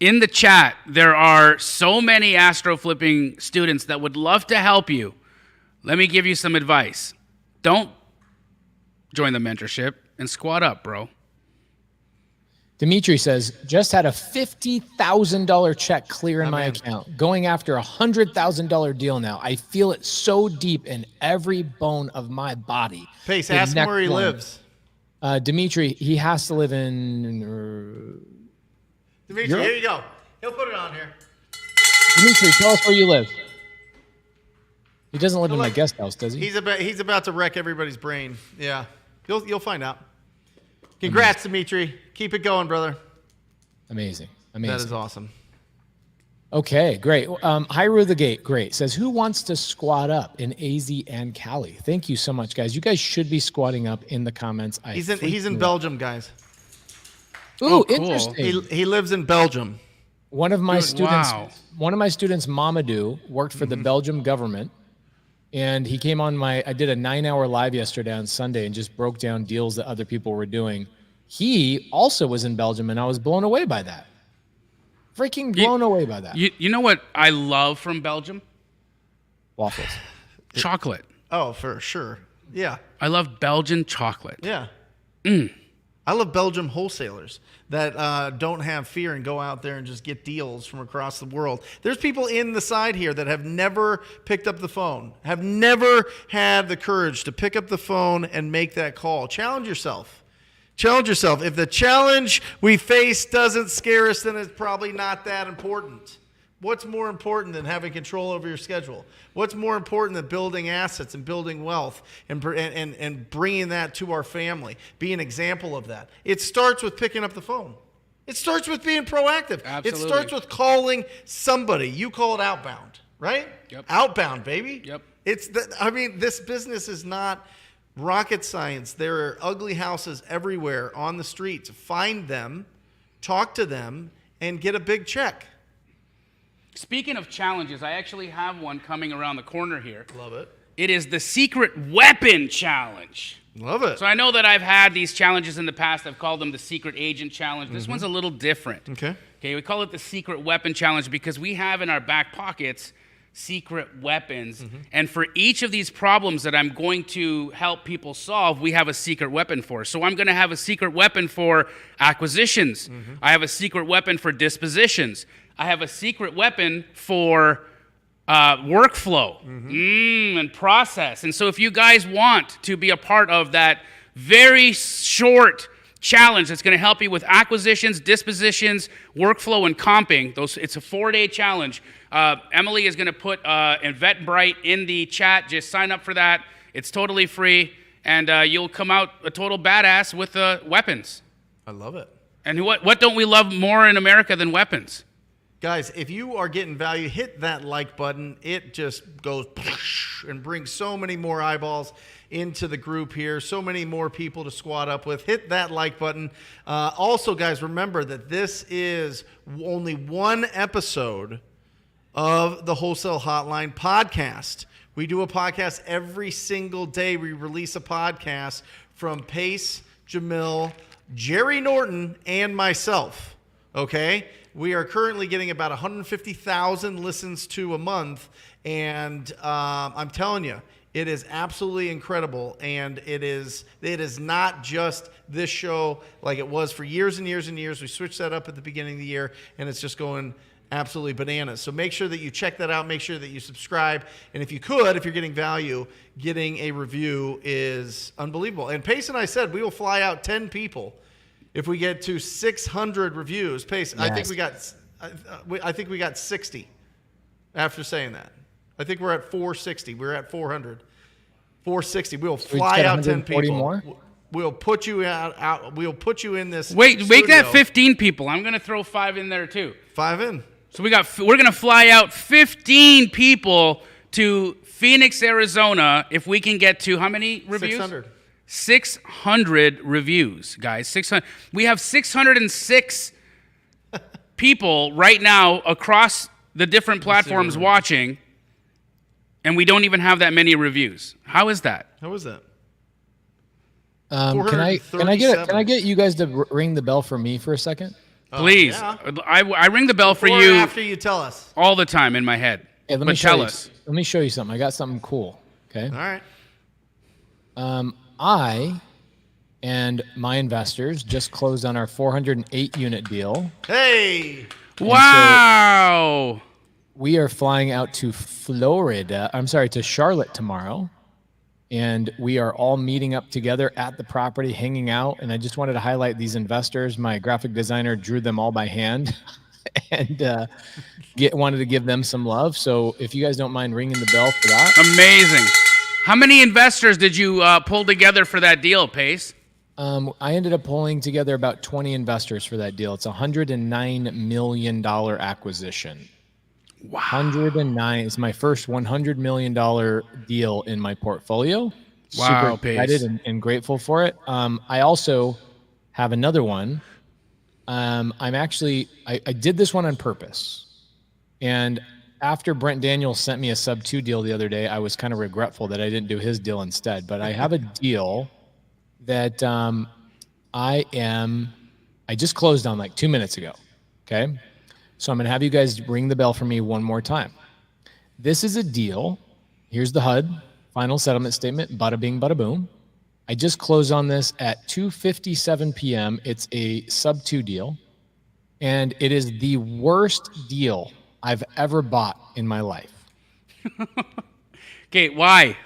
In the chat, there are so many Astro flipping students that would love to help you. Let me give you some advice. Don't join the mentorship and squat up, bro. Dimitri says, just had a $50,000 check clear in my account, going after a $100,000 deal now. I feel it so deep in every bone of my body. Pace, ask him where he lives. Dimitri, he has to live in... Dimitri, Europe? here you go. He'll put it on here. Dimitri, tell us where you live. He doesn't live in my guest house, does he? He's about to wreck everybody's brain. Yeah. You'll find out. Congrats, Dimitri. Keep it going, brother. Amazing. That is awesome. Okay, great. Hyru the Gate, great. Says, who wants to squat up in AZ and Cali? Thank you so much, guys. You guys should be squatting up in the comments. He's in Belgium, guys. Ooh, cool. interesting. He lives in Belgium. One of my students, wow. Mamadou, worked for the Belgium government. And he came on I did a 9-hour live yesterday on Sunday and just broke down deals that other people were doing. He also was in Belgium, and I was blown away by that. Freaking blown away by that. You know what I love from Belgium? Waffles. Chocolate. Oh, for sure. Yeah. I love Belgian chocolate. Yeah. I love Belgium wholesalers that don't have fear and go out there and just get deals from across the world. There's people in the side here that have never picked up the phone, have never had the courage to pick up the phone and make that call. Challenge yourself. Challenge yourself. If the challenge we face doesn't scare us, then it's probably not that important. What's more important than having control over your schedule? What's more important than building assets and building wealth and bringing that to our family? Be an example of that. It starts with picking up the phone. It starts with being proactive. Absolutely. It starts with calling somebody. You call it outbound, right? Yep. Outbound, baby. Yep. This business is not rocket science. There are ugly houses everywhere on the streets. Find them, talk to them, and get a big check. Speaking of challenges, I actually have one coming around the corner here. Love it. It is the Secret Weapon Challenge. Love it. So I know that I've had these challenges in the past. I've called them the Secret Agent Challenge. This one's a little different. Okay. Okay, we call it the Secret Weapon Challenge because we have in our back pockets secret weapons. And for each of these problems that I'm going to help people solve, we have a secret weapon for. So I'm going to have a secret weapon for acquisitions. I have a secret weapon for dispositions. I have a secret weapon for workflow and process. And so if you guys want to be a part of that very short challenge that's going to help you with acquisitions, dispositions, workflow, and comping. It's a 4-day challenge. Emily is going to put Eventbrite in the chat. Just sign up for that. It's totally free, and you'll come out a total badass with weapons. I love it. And what don't we love more in America than weapons? Guys, if you are getting value, hit that like button. It just goes and brings so many more eyeballs into the group here, so many more people to squat up with. Hit that like button. Also, guys, remember that this is only one episode of the Wholesale Hotline podcast. We do a podcast every single day. We release a podcast from Pace, Jamil, Jerry Norton, and myself. Okay? We are currently getting about 150,000 listens to a month, and I'm telling you, it is absolutely incredible. And it is not just this show like it was for years and years and years. We switched that up at the beginning of the year, and it's just going absolutely bananas. So make sure that you check that out. Make sure that you subscribe. And if you're getting value, getting a review is unbelievable. And Pace and I said we will fly out 10 people if we get to 600 reviews. Pace, yes. I think we got 60 after saying that. I think we're at 460. We're at 400. 460. We'll fly out 10 people. More? We'll put you out. We'll put you in this. Wait, studio. make that 15 people. I'm going to throw 5 in there too. 5 in. So we're going to fly out 15 people to Phoenix, Arizona, if we can get to how many reviews? 600. 600 reviews, guys. 600. We have 606 people right now across the different platforms watching, and we don't even have that many reviews. How is that? How is that? Can I get you guys to ring the bell for me for a second? Please. Yeah. I ring the bell for Or you after you tell us. all the time in my head. Hey, but tell us. Let me show you something. I got something cool. Okay. All right. I and my investors just closed on our 408 unit deal. Hey. Wow. We are flying out to to Charlotte tomorrow. And we are all meeting up together at the property, hanging out. And I just wanted to highlight these investors. My graphic designer drew them all by hand and wanted to give them some love. So if you guys don't mind ringing the bell for that. Amazing. How many investors did you pull together for that deal, Pace? I ended up pulling together about 20 investors for that deal. It's a $109 million acquisition. Wow. 109 is my first $100 million deal in my portfolio. Wow, super excited and grateful for it. I also have another one. I did this one on purpose. And after Brent Daniels sent me a sub 2 deal the other day, I was kind of regretful that I didn't do his deal instead. But I have a deal that I just closed on like 2 minutes ago. Okay. So I'm going to have you guys ring the bell for me one more time. This is a deal. Here's the HUD, final settlement statement, bada bing, bada boom. I just closed on this at 2:57 p.m. It's a sub 2 deal. And it is the worst deal I've ever bought in my life. Okay, why?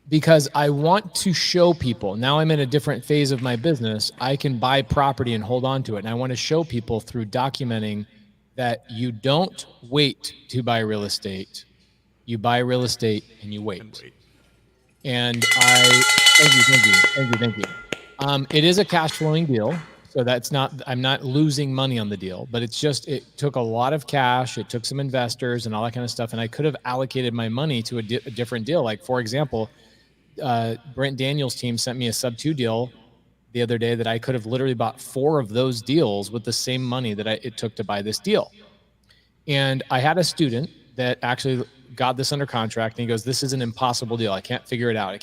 Because I want to show people, now I'm in a different phase of my business, I can buy property and hold on to it. And I want to show people through documenting that you don't wait to buy real estate. You buy real estate and you wait. And thank you. It is a cash flowing deal. So I'm not losing money on the deal, but it took a lot of cash. It took some investors and all that kind of stuff. And I could have allocated my money to a different deal. Like for example, Brent Daniels' team sent me a sub 2 deal the other day that I could have literally bought 4 of those deals with the same money that it took to buy this deal. And I had a student that actually got this under contract and he goes, this is an impossible deal. I can't figure it out.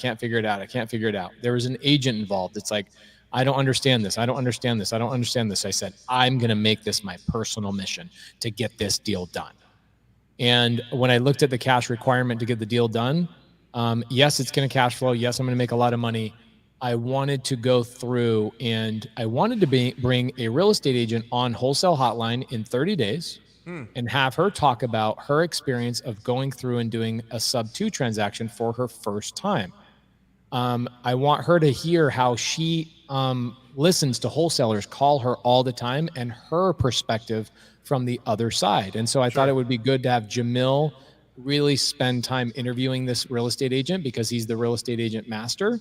There was an agent involved. It's like, I don't understand this. I said, I'm going to make this my personal mission to get this deal done. And when I looked at the cash requirement to get the deal done, yes, it's going to cash flow. Yes, I'm going to make a lot of money. I wanted to go through and I wanted to bring a real estate agent on Wholesale Hotline in 30 days and have her talk about her experience of going through and doing a sub 2 transaction for her first time. I want her to hear how she listens to wholesalers call her all the time and her perspective from the other side. And so I thought it would be good to have Jamil really spend time interviewing this real estate agent because he's the real estate agent master.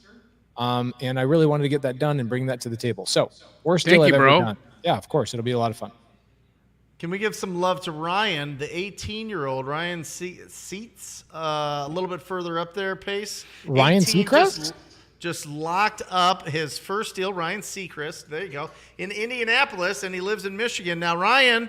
And I really wanted to get that done and bring that to the table. So worst deal I've ever done. Yeah, of course. It'll be a lot of fun. Can we give some love to Ryan, the 18-year-old Ryan Seats, a little bit further up there, Pace? Ryan Seacrest? Just locked up his first deal, Ryan Seacrest, there you go, in Indianapolis, and he lives in Michigan. Now, Ryan,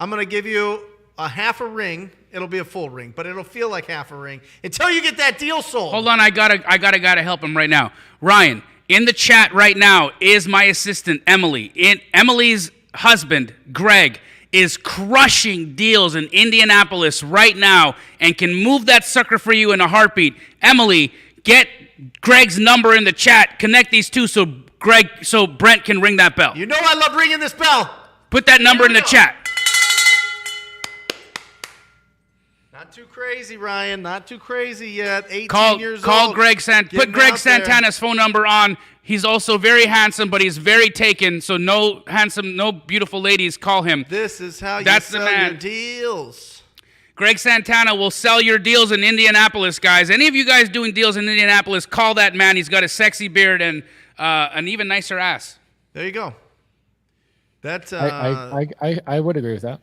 I'm going to give you a half a ring. It'll be a full ring, but it'll feel like half a ring until you get that deal sold. Hold on, I gotta help him right now. Ryan, in the chat right now is my assistant, Emily. Emily's husband, Greg, is crushing deals in Indianapolis right now and can move that sucker for you in a heartbeat. Emily, get Greg's number in the chat. Connect these two so Brent can ring that bell. You know I love ringing this bell. Put that number in the chat. Not too crazy, Ryan. Not too crazy yet. 18 years old. Call Greg Put Greg Santana's phone number on. He's also very handsome, but he's very taken. So no beautiful ladies call him. This is how you That's the sell man. your deals. Greg Santana will sell your deals in Indianapolis, guys. Any of you guys doing deals in Indianapolis, call that man. He's got a sexy beard and an even nicer ass. There you go. That's I would agree with that.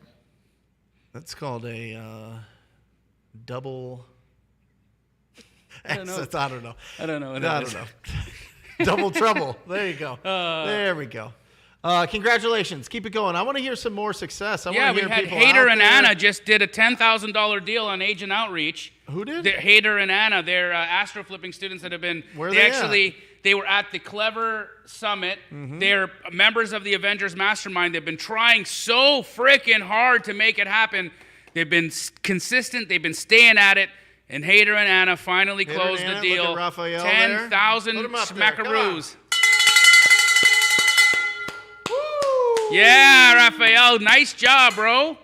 That's called a double. I don't know. I don't know. I don't know. I don't know. Double trouble. There you go. There we go. Congratulations. Keep it going. I want to hear some more success. We had Hader and Anna just did a $10,000 deal on agent outreach. Who did? Hader and Anna. They're astro flipping students that have been. Where they They were at the Clever Summit. Mm-hmm. They're members of the Avengers Mastermind. They've been trying so freaking hard to make it happen. They've been consistent. They've been staying at it. And Hader and Anna finally closed the deal. 10,000 smackaroos. Yeah, Raphael. Nice job, bro.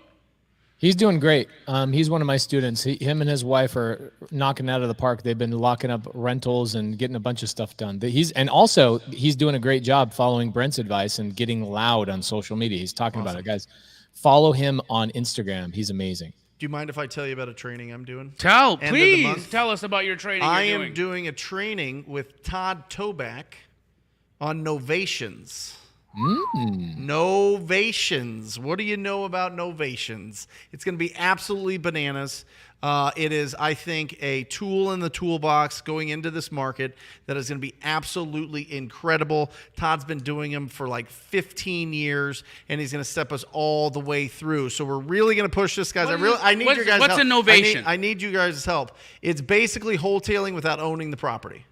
He's doing great. He's one of my students. Him and his wife are knocking it out of the park. They've been locking up rentals and getting a bunch of stuff done. He's doing a great job following Brent's advice and getting loud on social media. He's talking about it, guys. Follow him on Instagram. He's amazing. Do you mind if I tell you about a training I'm doing? Please tell us about your training I am doing a training with Todd Toback on novations. Novations. What do you know about novations? It's going to be absolutely bananas. It is, I think, a tool in the toolbox going into this market that is going to be absolutely incredible. Todd's been doing them for like 15 years, and he's going to step us all the way through. So we're really going to push this, guys. I need your guys' help. What's a novation? I need you guys' help. It's basically wholetailing without owning the property.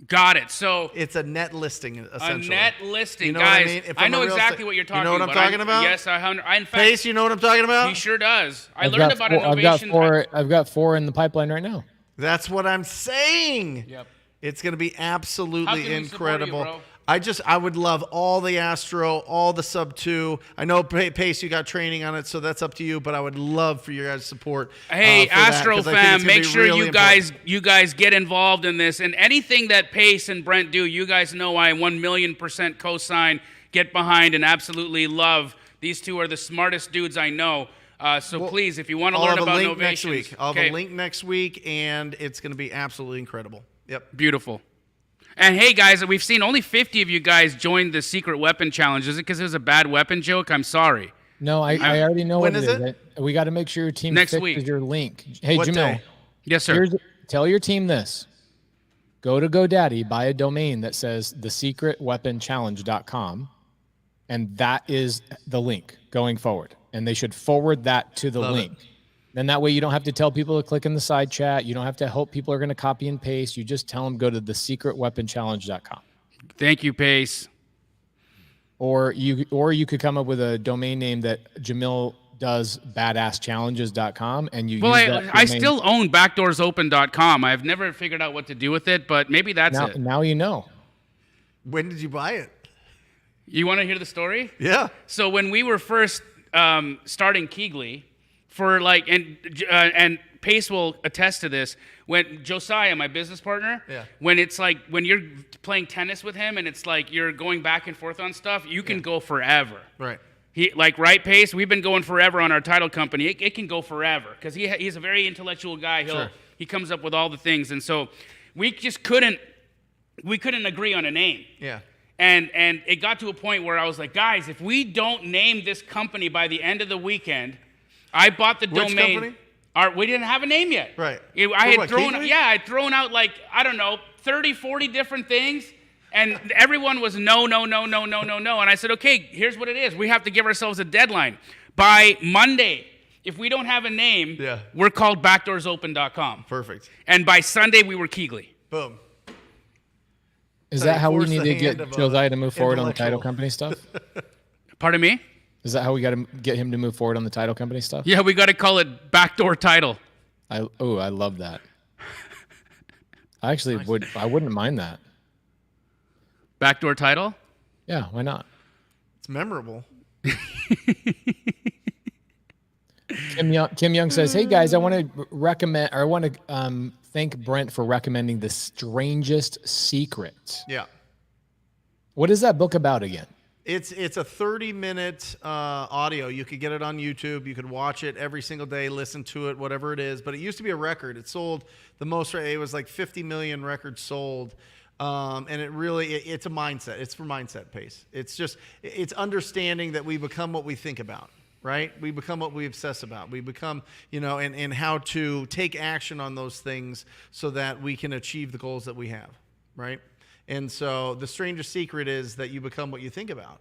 Got it. So it's a net listing, essentially. A net listing, you know guys. What I know exactly what you're talking about. You know what I'm talking about? Yes, in fact, Pace, you know what I'm talking about? He sure does. I learned about innovation. I've got 4 in the pipeline right now. That's what I'm saying. Yep. It's going to be absolutely How can incredible. We support you, bro? I would love all the Astro, all the Sub 2. I know, Pace, you got training on it, so that's up to you, but I would love for your guys' support. Hey, Astro fam, make sure you guys get involved in this. And anything that Pace and Brent do, you guys know I 1,000,000% co-sign, get behind, and absolutely love. These two are the smartest dudes I know. Please, if you want to learn about innovations. I'll have a link next week, and it's going to be absolutely incredible. Yep. Beautiful. And hey, guys, we've seen only 50 of you guys join the secret weapon challenge. Is it because it was a bad weapon joke? I'm sorry. No, I already know what it is. It? We got to make sure your team next fixes week. Your link. Hey, what Jamil. Day? Yes, sir. Tell your team this. Go to GoDaddy, buy a domain that says thesecretweaponchallenge.com, and that is the link going forward. And they should forward that to the link. Then that way you don't have to tell people to click in the side chat. You don't have to hope people are going to copy and paste. You just tell them go to thesecretweaponchallenge.com. Thank you, Pace. Or you could come up with a domain name that Jamil does badasschallenges.com and you use that I still own backdoorsopen.com. I've never figured out what to do with it, but maybe that's it. Now you know. When did you buy it? You want to hear the story? Yeah. So when we were first starting Keegly, and Pace will attest to this, when Josiah, my business partner, when it's like when you're playing tennis with him and it's like you're going back and forth on stuff, you can go forever. Right. He right, Pace. We've been going forever on our title company. It can go forever because he's a very intellectual guy. He comes up with all the things, and so we just couldn't agree on a name. Yeah. And it got to a point where I was like, guys, if we don't name this company by the end of the weekend, I bought the Which domain. company? We didn't have a name yet. Right. I'd thrown out like, I don't know, 30, 40 different things. And everyone was no. And I said, okay, here's what it is. We have to give ourselves a deadline. By Monday, if we don't have a name, we're called backdoorsopen.com. Perfect. And by Sunday, we were Keegley. Boom. Is that how we need to get Josiah to move forward on the title company stuff? Pardon me? Is that how we got to get him to move forward on the title company stuff? Yeah, we got to call it Backdoor Title. I love that. I wouldn't mind that. Backdoor Title? Yeah, why not? It's memorable. Kim Young says, "Hey guys, I want to thank Brent for recommending The Strangest Secret." Yeah. What is that book about again? It's a 30-minute audio. You could get it on YouTube. You could watch it every single day, listen to it, whatever it is. But it used to be a record. It sold the most. It was like 50 million records sold. And it's a mindset. It's for mindset pace. It's understanding that we become what we think about, right? We become what we obsess about. We become, and how to take action on those things so that we can achieve the goals that we have, right? And so the strangest secret is that you become what you think about.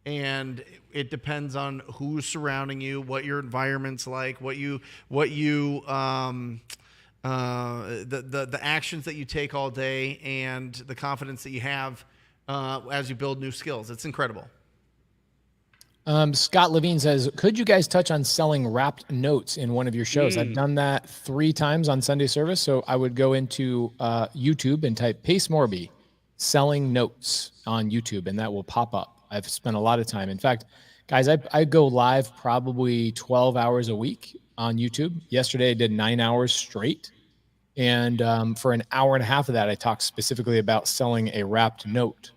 And it depends on who's surrounding you, what your environment's like, the actions that you take all day, and the confidence that you have as you build new skills. It's incredible. Scott Levine says, could you guys touch on selling wrapped notes in one of your shows? I've done that 3 times on Sunday service. So I would go into YouTube and type Pace Morby selling notes on YouTube, and that will pop up. I've spent a lot of time. In fact, guys, I go live probably 12 hours a week on YouTube. Yesterday I did 9 hours straight. And for an hour and a half of that, I talked specifically about selling a wrapped note.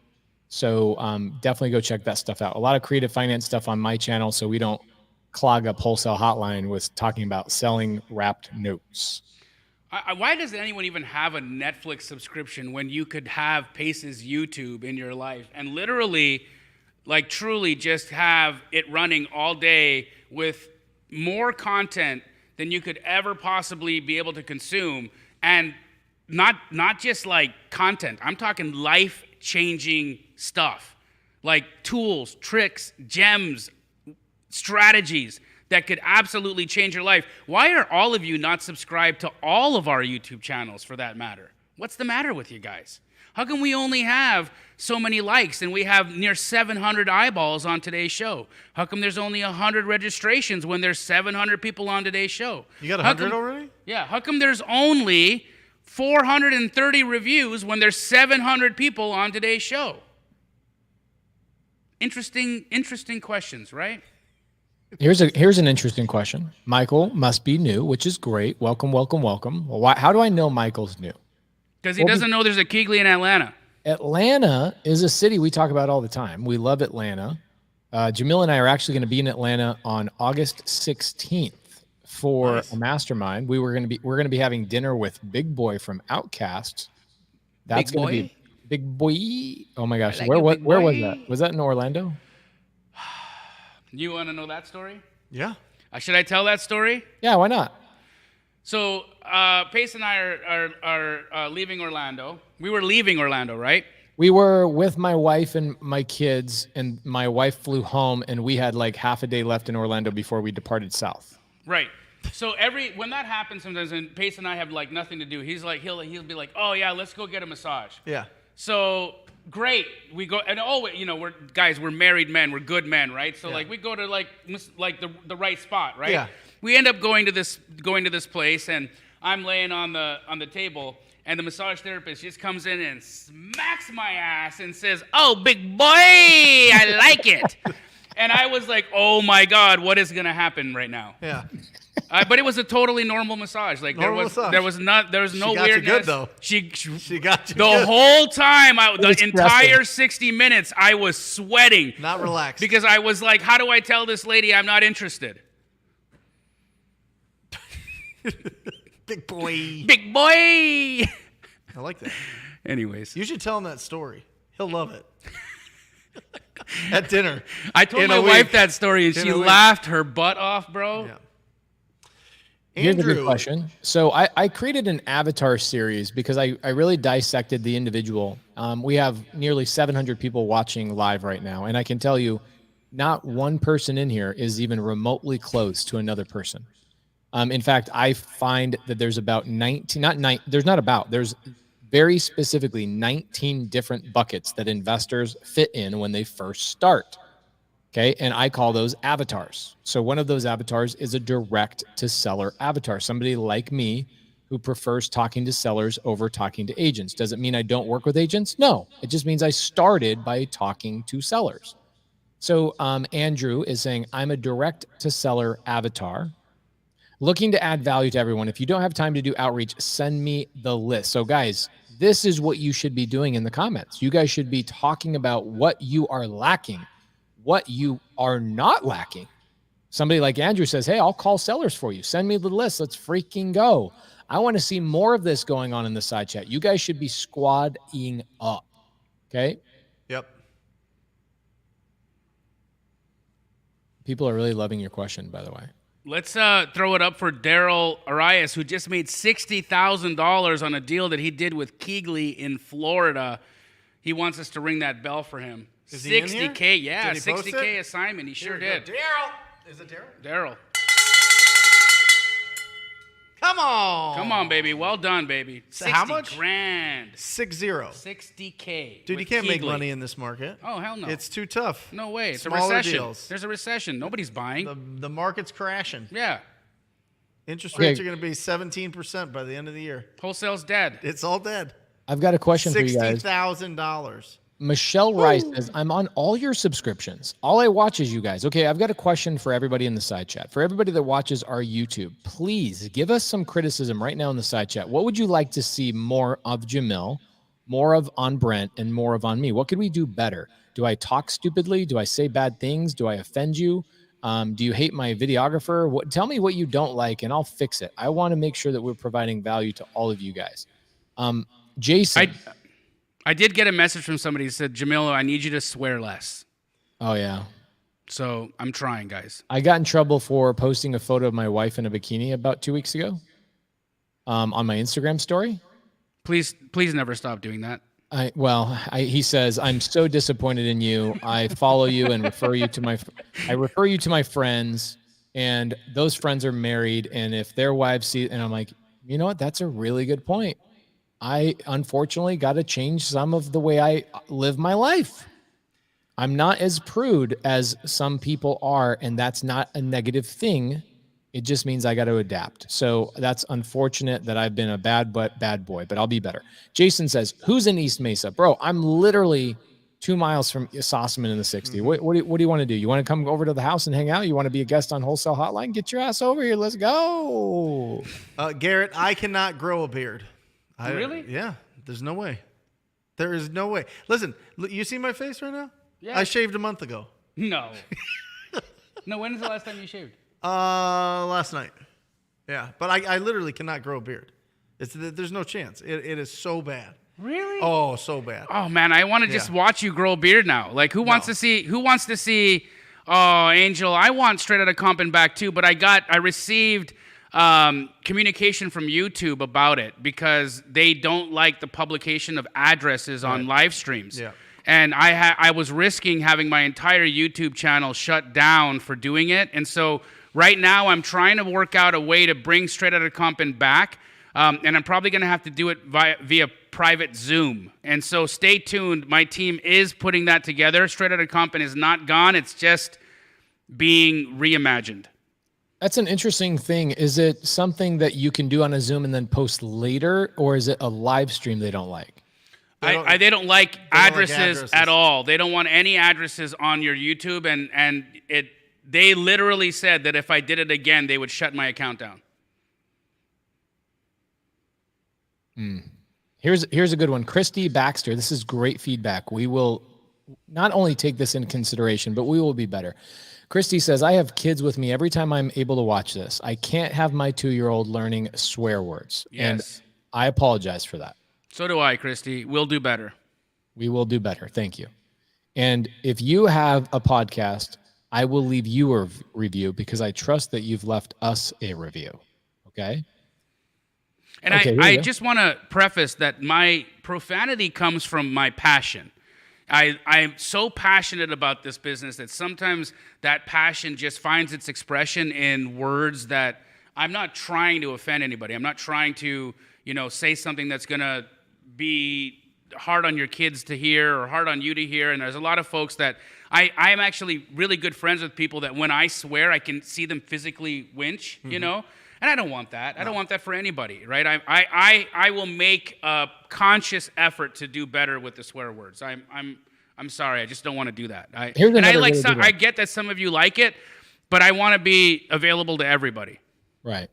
So definitely go check that stuff out. A lot of creative finance stuff on my channel, so we don't clog up Wholesale Hotline with talking about selling wrapped notes. Why does anyone even have a Netflix subscription when you could have Pace's YouTube in your life and literally, like truly just have it running all day with more content than you could ever possibly be able to consume? And not just like content. I'm talking life-changing stuff, like tools, tricks, gems, strategies that could absolutely change your life. Why are all of you not subscribed to all of our YouTube channels for that matter? What's the matter with you guys? How come we only have so many likes and we have near 700 eyeballs on today's show? How come there's only 100 registrations when there's 700 people on today's show? You got 100 already? Yeah. How come there's only 430 reviews when there's 700 people on today's show? Interesting questions, right? Here's an interesting question. Michael must be new, which is great. Welcome. Well, how do I know Michael's new? Because he doesn't know there's a Keegley in Atlanta. Atlanta is a city we talk about all the time. We love Atlanta. Jamil and I are actually going to be in Atlanta on August 16th for a mastermind. We're going to be having dinner with Big Boy from Outkast. That's going to be Big Boy. Oh my gosh, where was that? Was that in Orlando? You want to know that story? Yeah. Should I tell that story? Yeah, why not? So Pace and I are leaving Orlando. We were leaving Orlando, right? We were with my wife and my kids, and my wife flew home, and we had like half a day left in Orlando before we departed south. Right. So when that happens sometimes, and Pace and I have like nothing to do, he's like, he'll be like, oh yeah, let's go get a massage. Yeah. So great, we go, and we're married men, we're good men, right? So like we go to like the right spot, right? Yeah. We end up going to this place, and I'm laying on the table, and the massage therapist just comes in and smacks my ass and says, "Oh, big boy, I like it." And I was like, "Oh my God, what is gonna happen right now?" Yeah. But it was a totally normal massage. Like Normal massage. there was no She weirdness. got you good, though. She got you the good. whole time. The was entire 60 minutes, I was sweating Not relaxed. because I was like, "How do I tell this lady I'm not interested?" Big boy. Big boy. I like that. Anyways, You should tell him that story. He'll love it. At dinner. I told in my a wife week. that story, and In she a week. laughed her butt off, bro. Yeah. Here's a good Andrew, question. So I created an avatar series because I really dissected the individual. We have nearly 700 people watching live right now. And I can tell you, not one person in here is even remotely close to another person. In fact, I find that there's about 19, there's very specifically 19 different buckets that investors fit in when they first start. Okay. And I call those avatars. So one of those avatars is a direct to seller avatar, somebody like me who prefers talking to sellers over talking to agents. Does it mean I don't work with agents? No, it just means I started by talking to sellers. So Andrew is saying, I'm a direct to seller avatar looking to add value to everyone. If you don't have time to do outreach, send me the list. So guys, this is what you should be doing in the comments. You guys should be talking about what you are lacking, what you are not lacking. Somebody like Andrew says, hey, I'll call sellers for you. Send me the list. Let's freaking go. I want to see more of this going on in the side chat. You guys should be squadding up. Okay. Yep. People are really loving your question, by the way. Let's throw it up for Daryl Arias, who just made $60,000 on a deal that he did with Keegley in Florida. He wants us to ring that bell for him. Is he in here? $60K, yeah, Did he post $60K it? assignment. He sure Here we did. go. Daryl. Is it Daryl? Daryl, Come on. come on, baby. Well done, baby. So how much? 60 grand. 6-0. $60K. Dude, you with can't make Keegley. money in this market. Oh, hell no. It's too tough. No way. It's Smaller a recession. deals. There's a recession. Nobody's buying. The market's crashing. Yeah. Interest Okay. rates are going to be 17% by the end of the year. Wholesale's dead. It's all dead. I've got a question for you guys. $60,000. Michelle Rice says, I'm on all your subscriptions. All I watch is you guys. Okay, I've got a question for everybody in the side chat. For everybody that watches our YouTube, please give us some criticism right now in the side chat. What would you like to see more of Jamil, more of on Brent, and more of on me? What could we do better? Do I talk stupidly? Do I say bad things? Do I offend you? Do you hate my videographer? Tell me what you don't like, and I'll fix it. I want to make sure that we're providing value to all of you guys. Jason. I did get a message from somebody who said, Jamilo, I need you to swear less. Oh, yeah. So I'm trying, guys. I got in trouble for posting a photo of my wife in a bikini about 2 weeks ago on my Instagram story. Please never stop doing that. He says, I'm so disappointed in you. I follow you and refer you to my friends, and those friends are married. And if their wives see, and I'm like, you know what? That's a really good point. I unfortunately got to change some of the way I live my life. I'm not as prude as some people are, and that's not a negative thing. It just means I got to adapt. So that's unfortunate that I've been a bad boy, but I'll be better. Jason says, who's in East Mesa? Bro, I'm literally 2 miles from Sossaman in the 60. What do you want to do? You want to come over to the house and hang out? You want to be a guest on Wholesale Hotline? Get your ass over here. Let's go. Garrett, I cannot grow a beard. Really? Yeah. There's no way. There is no way. Listen, you see my face right now? Yeah. I shaved a month ago. No. No, when was the last time you shaved? Last night. Yeah, but I literally cannot grow a beard. There's no chance. It is so bad. Really? Oh, so bad. Oh man, I want to just watch you grow a beard now. Like who wants to see oh, Angel, I want straight out of Compton back too, but I received communication from YouTube about it because they don't like the publication of addresses on live streams. Yeah. And I was risking having my entire YouTube channel shut down for doing it. And so right now I'm trying to work out a way to bring Straight Outta Compton back. And I'm probably going to have to do it via private Zoom. And so stay tuned. My team is putting that together. Straight Outta Compton is not gone. It's just being reimagined. That's an interesting thing. Is it something that you can do on a Zoom and then post later, or is it a live stream they don't like? They don't like addresses at all. They don't want any addresses on your YouTube, and they literally said that if I did it again, they would shut my account down. Here's a good one. Christy Baxter, this is great feedback. We will not only take this into consideration, but we will be better. Christy says, I have kids with me every time I'm able to watch this. I can't have my 2-year-old learning swear words. Yes. And I apologize for that. So do I, Christy. We'll do better. We will do better. Thank you. And if you have a podcast, I will leave you a review because I trust that you've left us a review. Okay? And Okay, I just want to preface that my profanity comes from my passion. I'm so passionate about this business that sometimes that passion just finds its expression in words that I'm not trying to offend anybody. I'm not trying to, say something that's going to be hard on your kids to hear or hard on you to hear. And there's a lot of folks that I am actually really good friends with people that when I swear, I can see them physically winch, And I don't want that. I don't want that for anybody, right? I will make a conscious effort to do better with the swear words. I'm sorry. I just don't want to do that. I get that some of you like it, but I want to be available to everybody. Right.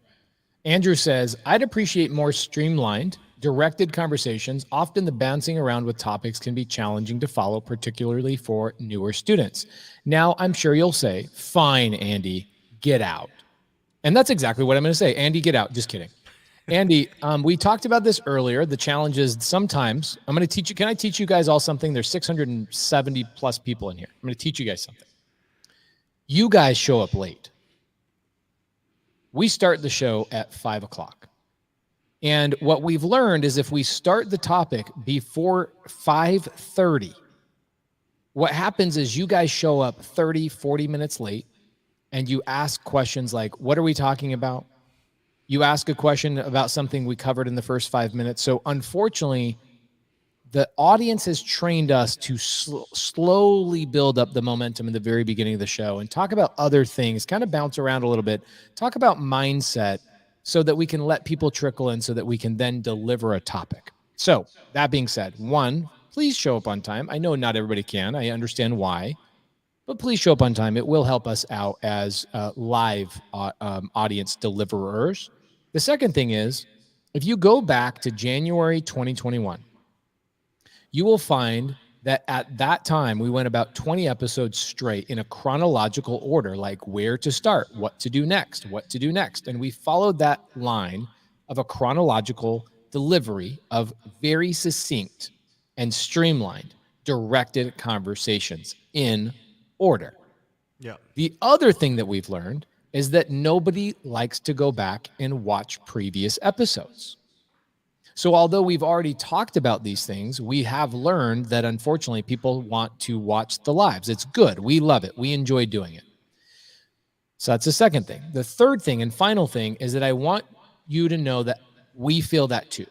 Andrew says, I'd appreciate more streamlined, directed conversations. Often the bouncing around with topics can be challenging to follow, particularly for newer students. Now, I'm sure you'll say, fine, Andy, get out. And that's exactly what I'm going to say. Andy, get out. Just kidding. Andy, we talked about this earlier. The challenge is sometimes I'm going to teach you. Can I teach you guys all something? There's 670 plus people in here. I'm going to teach you guys something. You guys show up late. We start the show at 5 o'clock. And what we've learned is if we start the topic before 5:30, what happens is you guys show up 30, 40 minutes late and you ask questions like, what are we talking about? You ask a question about something we covered in the first 5 minutes. So unfortunately, the audience has trained us to slowly build up the momentum in the very beginning of the show and talk about other things, kind of bounce around a little bit, talk about mindset so that we can let people trickle in so that we can then deliver a topic. So that being said, one, please show up on time. I know not everybody can. I understand why. But please show up on time. It will help us out as live audience deliverers. The second thing is, if you go back to January 2021, you will find that at that time, we went about 20 episodes straight in a chronological order, like where to start, what to do next. And we followed that line of a chronological delivery of very succinct and streamlined, directed conversations in order. Yeah. The other thing that we've learned is that nobody likes to go back and watch previous episodes. So although we've already talked about these things, we have learned that unfortunately people want to watch the lives. It's good. We love it. We enjoy doing it. So that's the second thing. The third thing and final thing is that I want you to know that we feel that too.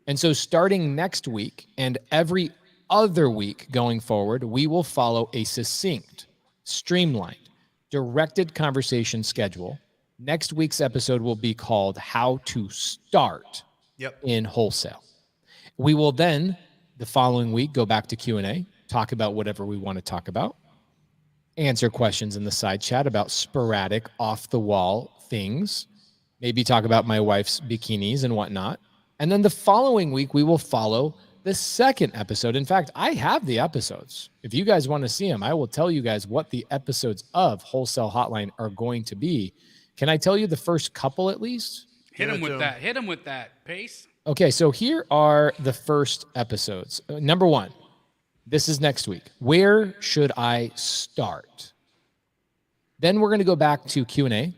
And so starting next week and every other week going forward, we will follow a succinct, streamlined, directed conversation schedule. Next week's episode will be called How to Start in Wholesale. We will then, the following week, go back to Q&A, talk about whatever we want to talk about, answer questions in the side chat about sporadic, off-the-wall things, maybe talk about my wife's bikinis and whatnot. And then the following week, we will follow the second episode. In fact, I have the episodes. If you guys want to see them, I will tell you guys what the episodes of Wholesale Hotline are going to be. Can I tell you the first couple at least? Hit him with that. Hit him with that, Pace. Okay, so here are the first episodes. Number one, this is next week. Where should I start? Then we're going to go back to Q&A.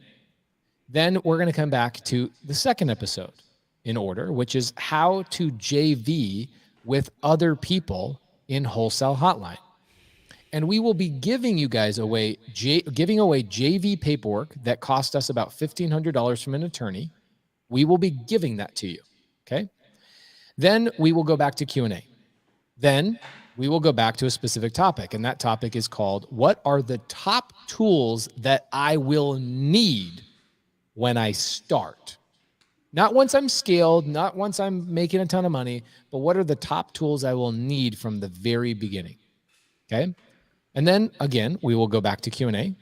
Then we're going to come back to the second episode in order, which is how to JV with other people in Wholesale Hotline. And we will be giving you guys away JV paperwork that cost us about $1,500 from an attorney. We will be giving that to you, okay? Then we will go back to Q&A. Then we will go back to a specific topic, and that topic is called, what are the top tools that I will need when I start? Not once I'm scaled, not once I'm making a ton of money, but what are the top tools I will need from the very beginning, okay? And then, again, we will go back to Q&A.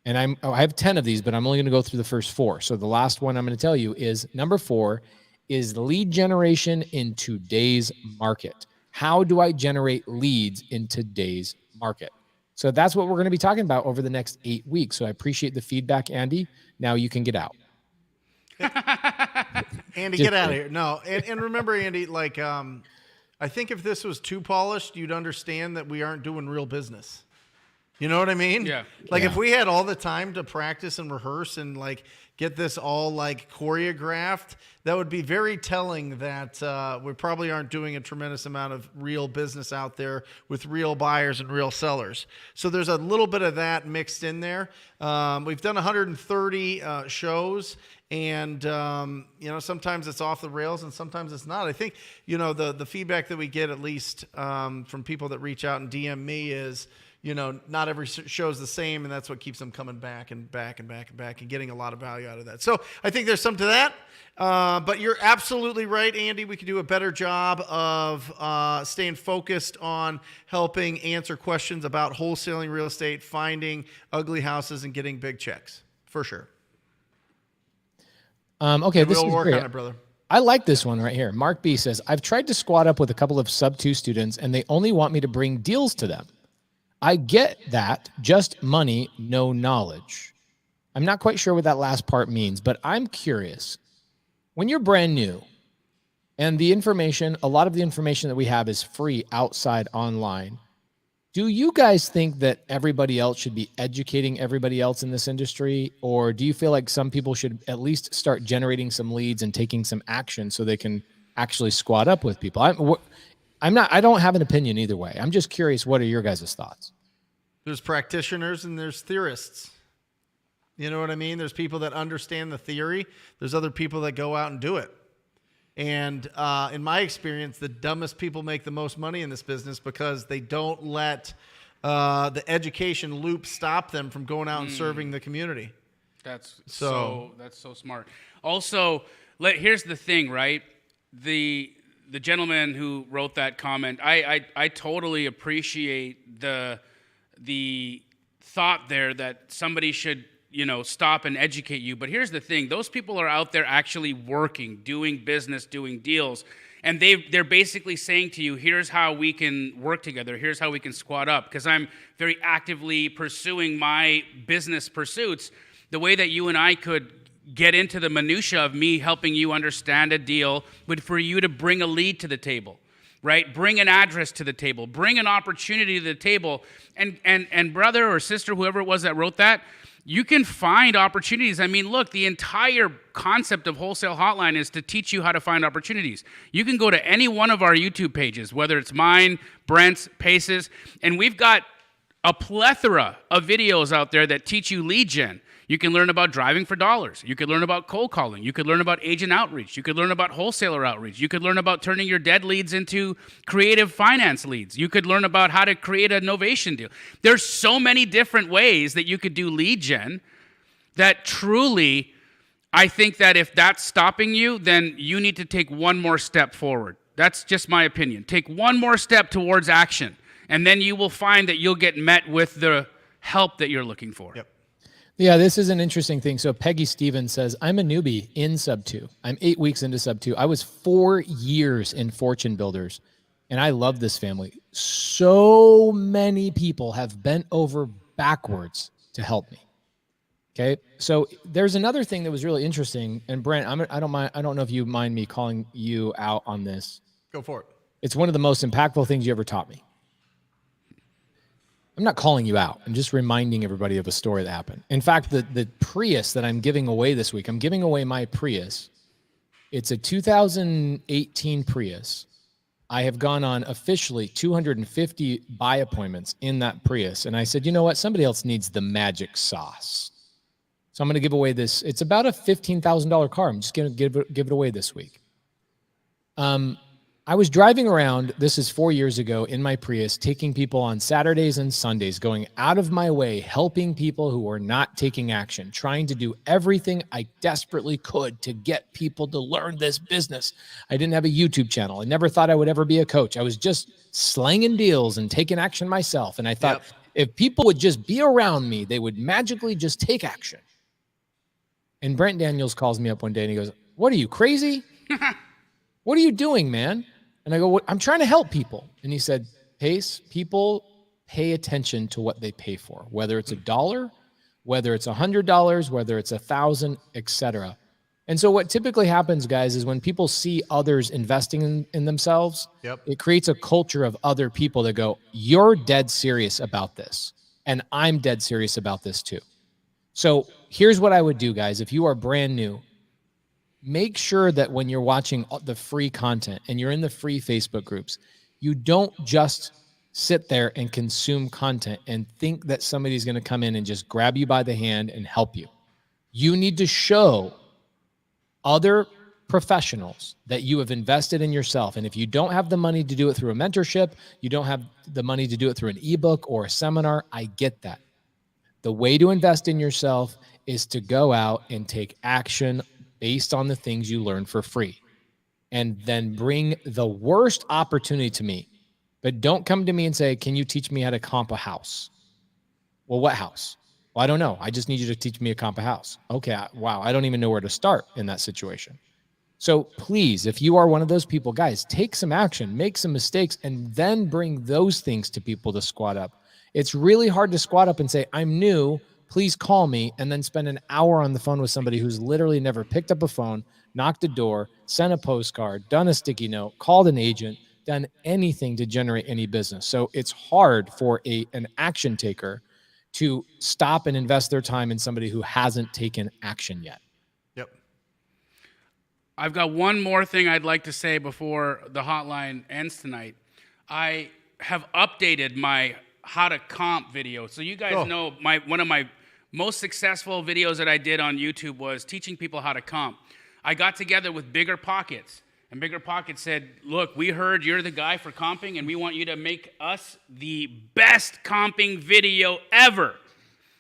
And I have 10 of these, but I'm only going to go through the first 4. So the last one I'm going to tell you is number 4 is lead generation in today's market. How do I generate leads in today's market? So that's what we're going to be talking about over the next 8 weeks. So I appreciate the feedback, Andy. Now you can get out. Andy, get out of here. No, and remember, Andy, like I think if this was too polished, you'd understand that we aren't doing real business. You know what I mean? Yeah. Like if we had all the time to practice and rehearse and like get this all like choreographed, that would be very telling that we probably aren't doing a tremendous amount of real business out there with real buyers and real sellers. So there's a little bit of that mixed in there. We've done 130 shows. And, sometimes it's off the rails and sometimes it's not. I think, the feedback that we get, at least from people that reach out and DM me is, not every show is the same, and that's what keeps them coming back and back and back and back and getting a lot of value out of that. So I think there's some to that. But you're absolutely right, Andy. We could do a better job of staying focused on helping answer questions about wholesaling real estate, finding ugly houses, and getting big checks, for sure. Okay, this we'll is work great. on it, brother. I like this one right here. Mark B says, I've tried to squat up with a couple of sub 2 students and they only want me to bring deals to them. I get that, just money, no knowledge. I'm not quite sure what that last part means, but I'm curious. When you're brand new and a lot of the information that we have is free outside online, do you guys think that everybody else should be educating everybody else in this industry? Or do you feel like some people should at least start generating some leads and taking some action so they can actually squat up with people? I don't have an opinion either way. I'm just curious, what are your guys' thoughts? There's practitioners and there's theorists. You know what I mean? There's people that understand the theory. There's other people that go out and do it. And in my experience, the dumbest people make the most money in this business because they don't let the education loop stop them from going out and serving the community. That's so smart. Also, here's the thing, right? The gentleman who wrote that comment, I totally appreciate the thought there that somebody should stop and educate you. But here's the thing. Those people are out there actually working, doing business, doing deals. And they're basically saying to you, here's how we can work together. Here's how we can squat up. Because I'm very actively pursuing my business pursuits. The way that you and I could get into the minutia of me helping you understand a deal would for you to bring a lead to the table. Right? Bring an address to the table. Bring an opportunity to the table. And brother or sister, whoever it was that wrote that, you can find opportunities. I mean, look, the entire concept of Wholesale Hotline is to teach you how to find opportunities. You can go to any one of our YouTube pages, whether it's mine, Brent's, Pace's, and we've got a plethora of videos out there that teach you lead gen. You can learn about driving for dollars. You could learn about cold calling. You could learn about agent outreach. You could learn about wholesaler outreach. You could learn about turning your dead leads into creative finance leads. You could learn about how to create a novation deal. There's so many different ways that you could do lead gen that truly, I think that if that's stopping you, then you need to take one more step forward. That's just my opinion. Take one more step towards action, and then you will find that you'll get met with the help that you're looking for. Yep. Yeah, this is an interesting thing. So Peggy Stevens says, I'm a newbie in sub 2. I'm 8 weeks into sub 2. I was 4 years in Fortune Builders, and I love this family. So many people have bent over backwards to help me. Okay, so there's another thing that was really interesting, and Brent, I don't know if you mind me calling you out on this. Go for it. It's one of the most impactful things you ever taught me. I'm not calling you out. I'm just reminding everybody of a story that happened. In fact, the Prius that I'm giving away this week, I'm giving away my Prius. It's a 2018 Prius. I have gone on officially 250 buy appointments in that Prius. And I said, you know what? Somebody else needs the magic sauce. So I'm going to give away this. It's about a $15,000 car. I'm just going to give it away this week. I was driving around, this is 4 years ago, in my Prius, taking people on Saturdays and Sundays, going out of my way, helping people who were not taking action, trying to do everything I desperately could to get people to learn this business. I didn't have a YouTube channel. I never thought I would ever be a coach. I was just slanging deals and taking action myself. And I thought, If people would just be around me, they would magically just take action. And Brent Daniels calls me up one day and he goes, "What are you, crazy? What are you doing, man?" And I go, "I'm trying to help people." And he said, "Pace, people pay attention to what they pay for, whether it's $1, whether it's $100, whether it's 1,000, etc." And so what typically happens, guys, is when people see others investing in themselves, it creates a culture of other people that go, "You're dead serious about this. And I'm dead serious about this too." So here's what I would do, guys. If you are brand new, make sure that when you're watching the free content and you're in the free Facebook groups, you don't just sit there and consume content and think that somebody's going to come in and just grab you by the hand and help you. You need to show other professionals that you have invested in yourself. And if you don't have the money to do it through a mentorship, you don't have the money to do it through an ebook or a seminar, I get that. The way to invest in yourself is to go out and take action based on the things you learn for free. And then bring the worst opportunity to me. But don't come to me and say, "Can you teach me how to comp a house?" Well, what house? Well, I don't know. I just need you to teach me a comp a house. Okay, wow. I don't even know where to start in that situation. So please, if you are one of those people, guys, take some action, make some mistakes, and then bring those things to people to squat up. It's really hard to squat up and say, "I'm new, please call me," and then spend an hour on the phone with somebody who's literally never picked up a phone, knocked a door, sent a postcard, done a sticky note, called an agent, done anything to generate any business. So it's hard for an action taker to stop and invest their time in somebody who hasn't taken action yet. Yep. I've got one more thing I'd like to say before the hotline ends tonight. I have updated my how to comp video. So you guys know one of my most successful videos that I did on YouTube was teaching people how to comp. I got together with Bigger Pockets, and Bigger Pockets said, "Look, we heard you're the guy for comping, and we want you to make us the best comping video ever."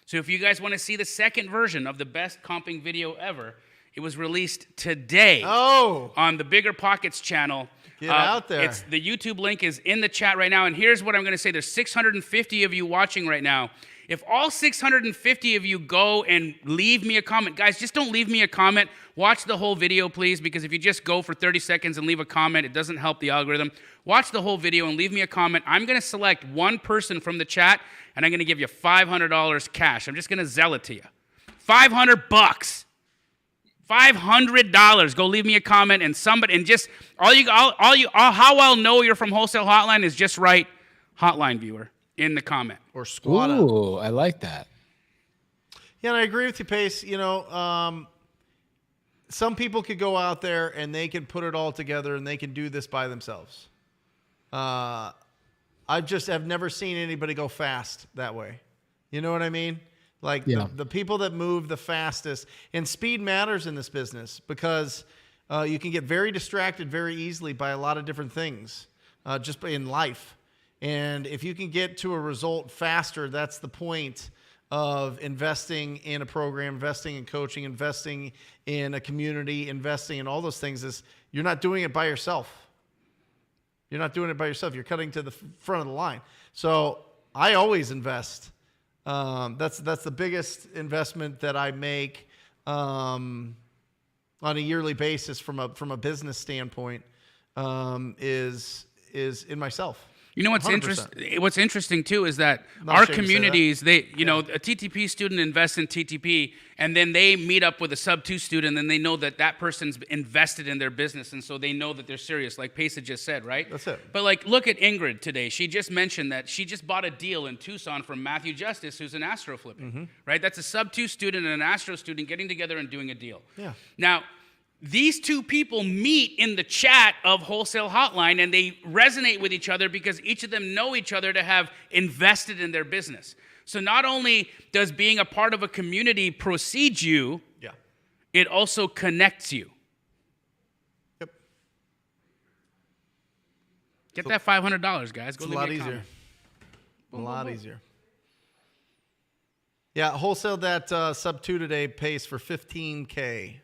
So if you guys want to see the second version of the best comping video ever, it was released today on the Bigger Pockets channel. Get out there. The YouTube link is in the chat right now, and here's what I'm going to say. There's 650 of you watching right now. If all 650 of you go and leave me a comment, guys, just don't leave me a comment. Watch the whole video, please, because if you just go for 30 seconds and leave a comment, it doesn't help the algorithm. Watch the whole video and leave me a comment. I'm going to select one person from the chat, and I'm going to give you $500 cash. I'm just going to zell it to you. $500. $500. Go leave me a comment, and just how I'll know you're from Wholesale Hotline is just write "Hotline Viewer" in the comment. Or squat up. Ooh, I like that. Yeah, and I agree with you, Pace. You know, some people could go out there and they can put it all together and they can do this by themselves. I've never seen anybody go fast that way. You know what I mean? Like the people that move the fastest, and speed matters in this business because you can get very distracted very easily by a lot of different things just in life. And if you can get to a result faster, that's the point of investing in a program, investing in coaching, investing in a community, investing in all those things. Is you're not doing it by yourself. You're not doing it by yourself. You're cutting to the front of the line. So I always invest. That's the biggest investment that I make on a yearly basis from a business standpoint is in myself. You know what's 100%. interesting? What's interesting too is that Not our ashamed to say communities, a TTP student invests in TTP, and then they meet up with a sub-2 student, and they know that person's invested in their business, and so they know that they're serious, like Pesa just said, right? That's it. But like, look at Ingrid today. She just mentioned that she just bought a deal in Tucson from Matthew Justice, who's an astro flipping, right? That's a sub-2 student and an astro student getting together and doing a deal. Yeah. Now, these two people meet in the chat of Wholesale Hotline, and they resonate with each other because each of them know each other to have invested in their business. So not only does being a part of a community precede you, it also connects you. Yep. Get that $500, guys. Go It's a leave lot me easier. comment. A lot easier. Yeah, wholesale that sub-2 today pays for $15K.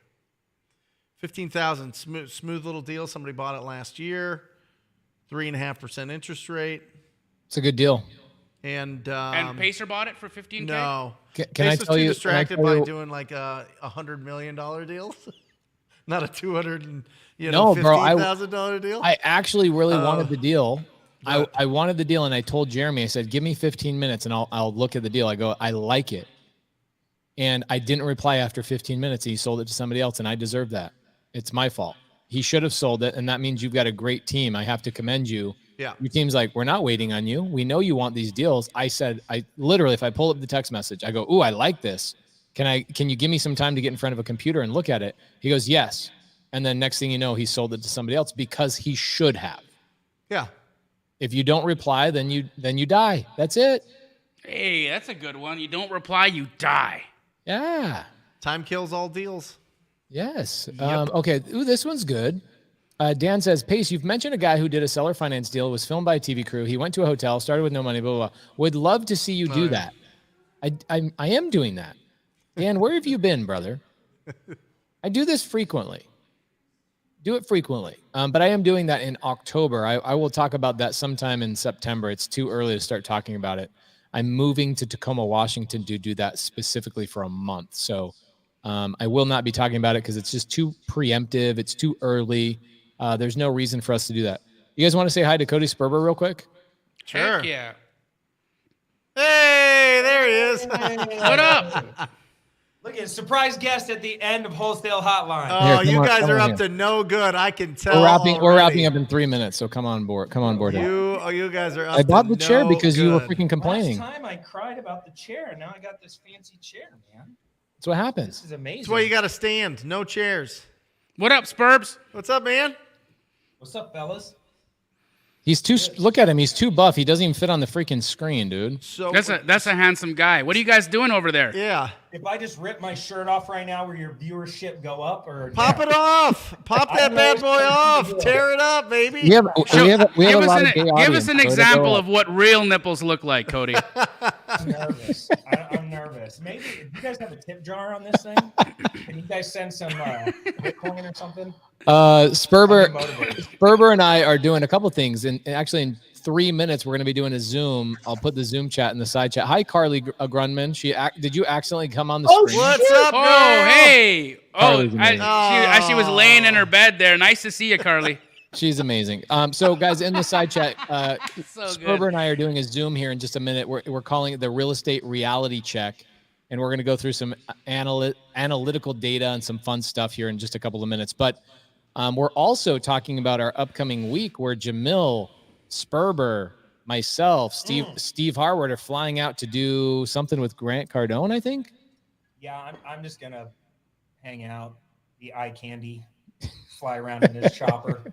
$15,000, smooth little deal. Somebody bought it last year, 3.5% interest rate. It's a good deal. And Pacer bought it for $15K? no. Can I Pace was tell too you? distracted can I tell by you- doing like a $100 million deal, not a No, bro, $15,000 deal. I actually really wanted Oh. the deal. Good. I wanted the deal, and I told Jeremy, I said, "Give me 15 minutes, and I'll look at the deal." I go, "I like it," and I didn't reply after 15 minutes. And he sold it to somebody else, and I deserve that. It's my fault. He should have sold it, and that means you've got a great team. I have to commend you. Yeah. Your team's like, we're not waiting on you. We know you want these deals. I said, I literally, if I pull up the text message, I go, "Ooh, I like this. Can you give me some time to get in front of a computer and look at it?" He goes, "Yes." And then next thing you know, he sold it to somebody else because he should have. Yeah. If you don't reply, then you die. That's it. Hey, that's a good one. You don't reply, you die. Yeah. Time kills all deals. Yes. Okay. Ooh, this one's good. Dan says, Pace, you've mentioned a guy who did a seller finance deal, was filmed by a TV crew. He went to a hotel, started with no money, blah, blah, blah. Would love to see you do that. I am doing that. Dan, where have you been, brother? I do this frequently. Do it frequently. But I am doing that in October. I will talk about that sometime in September. It's too early to start talking about it. I'm moving to Tacoma, Washington to do that specifically for a month. So I will not be talking about it because it's just too preemptive. It's too early. There's no reason for us to do that. You guys want to say hi to Cody Sperber real quick? Sure. Heck yeah. Hey, there he is. What up? Look at surprise guest at the end of Wholesale Hotline. Oh, Here, come you on, guys come are on up here. to no good. I can tell. We're wrapping already. up in 3 minutes, so come on board. Come on board. You guys are up I bought to the chair no because you were good. freaking complaining. Last time I cried about the chair. Now I got this fancy chair, man. That's what happens. This is amazing. That's why you got to stand. No chairs. What up, Spurbs? What's up, man? What's up, fellas? He's too. Look at him. He's too buff. He doesn't even fit on the freaking screen, dude. So That's a handsome guy. What are you guys doing over there? yeah. If I just rip my shirt off right now, will your viewership go up or Pop it off. Pop that bad boy off. Tear it up, baby. We have a Give lot of gay give us audience, an so example go of what real nipples look like, Cody. I'm nervous. I'm nervous. Maybe if you guys have a tip jar on this thing, can you guys send some Bitcoin or something? Sperber and I are doing a couple things, and actually in 3 minutes we're going to be doing a Zoom. I'll put the Zoom chat in the side chat. Hi, Carly Grunman. Did you accidentally come on the screen? What's up, Oh, girl? hey. Oh, Carly's amazing. she was laying in her bed there. Nice to see you, Carly. She's amazing. So guys, in the side chat, So Sperber good. and I are doing a Zoom here in just a minute. We're calling it the real estate reality check, and we're going to go through some analytical data and some fun stuff here in just a couple of minutes. But we're also talking about our upcoming week where Jamil, Sperber, myself, Steve Harward are flying out to do something with Grant Cardone, I think. Yeah, I'm just gonna hang out, be eye candy, fly around in this chopper.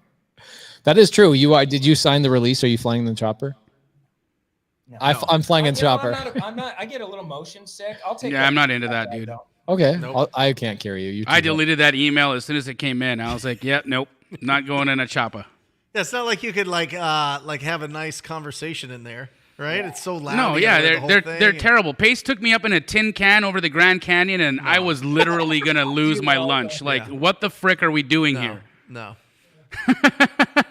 That is true. Did you sign the release? Are you flying the chopper? No. I'm flying in chopper. I'm not. I get a little motion sick. I'll take. Yeah, I'm not into that, dude. Okay. Nope. I can't carry you. I deleted that email as soon as it came in. I was like, yep, nope, not going in a chopper. Yeah, it's not like you could like have a nice conversation in there, right? It's so loud. No, you yeah, gotta hear the they're whole they're thing. terrible. Pace took me up in a tin can over the Grand Canyon, and I was literally gonna lose my lunch. Like, Yeah. what the frick are we doing No, here? no.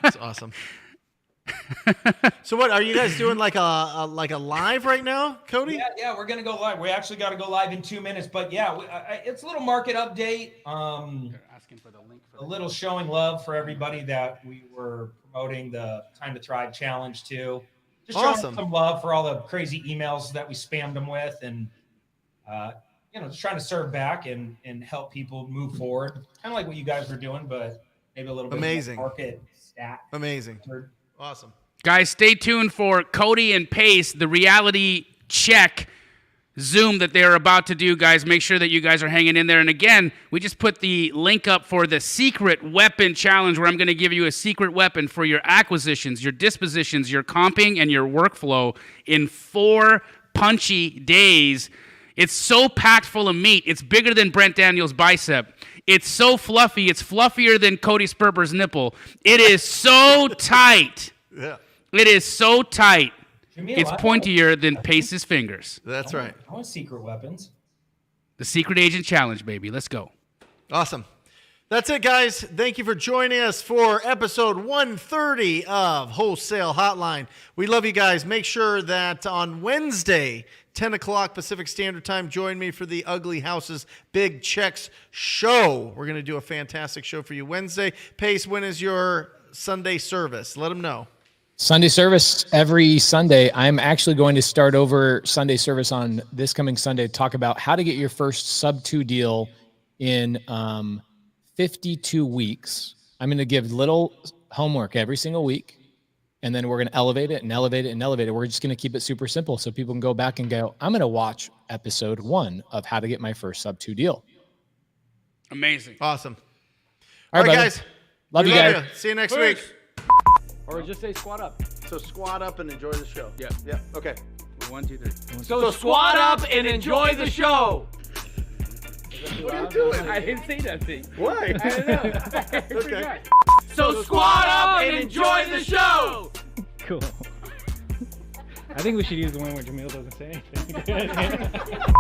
That's awesome. So what are you guys doing? Like a live right now, Cody? Yeah, we're gonna go live. We actually got to go live in 2 minutes, but yeah, it's a little market update. Asking for the link A little showing love for everybody that we were promoting the Time to Thrive Challenge to. Just showing Awesome. some love for all the crazy emails that we spammed them with, and just trying to serve back and help people move forward. Kind of like what you guys were doing, but maybe a little bit Amazing. more market stat. Amazing. Awesome. Guys, stay tuned for Cody and Pace, the reality check Zoom that they're about to do. Guys, make sure that you guys are hanging in there. And again, we just put the link up for the secret weapon challenge where I'm going to give you a secret weapon for your acquisitions, your dispositions, your comping, and your workflow in 4 punchy days. It's so packed full of meat. It's bigger than Brent Daniels' bicep. It's so fluffy. It's fluffier than Cody Sperber's nipple. It is so tight. Yeah, It is so tight. Jamil, It's I pointier than Pace's fingers. that's right. want secret weapons. The Secret Agent Challenge, baby. Let's go. Awesome. That's it, guys. Thank you for joining us for episode 130 of Wholesale Hotline. We love you guys. Make sure that on Wednesday, 10 o'clock Pacific Standard Time, join me for the Ugly Houses Big Checks show. We're going to do a fantastic show for you Wednesday. Pace, when is your Sunday service? Let them know. Sunday service every Sunday. I'm actually going to start over Sunday service on this coming Sunday to talk about how to get your first sub-2 deal in 52 weeks. I'm going to give little homework every single week, and then we're going to elevate it and elevate it and elevate it. We're just going to keep it super simple so people can go back and go, I'm going to watch episode 1 of how to get my first sub-2 deal. Amazing. Awesome. All right, guys. Love We you guys. See you next week. Or just say squat up. So squat up and enjoy the show. Yeah. Yeah. Okay. 1, 2, 3. So squat up and enjoy the show. What are you doing? I didn't say nothing. Why? I don't know. Okay. So squat up and enjoy the show. Cool. I think we should use the one where Jamil doesn't say anything.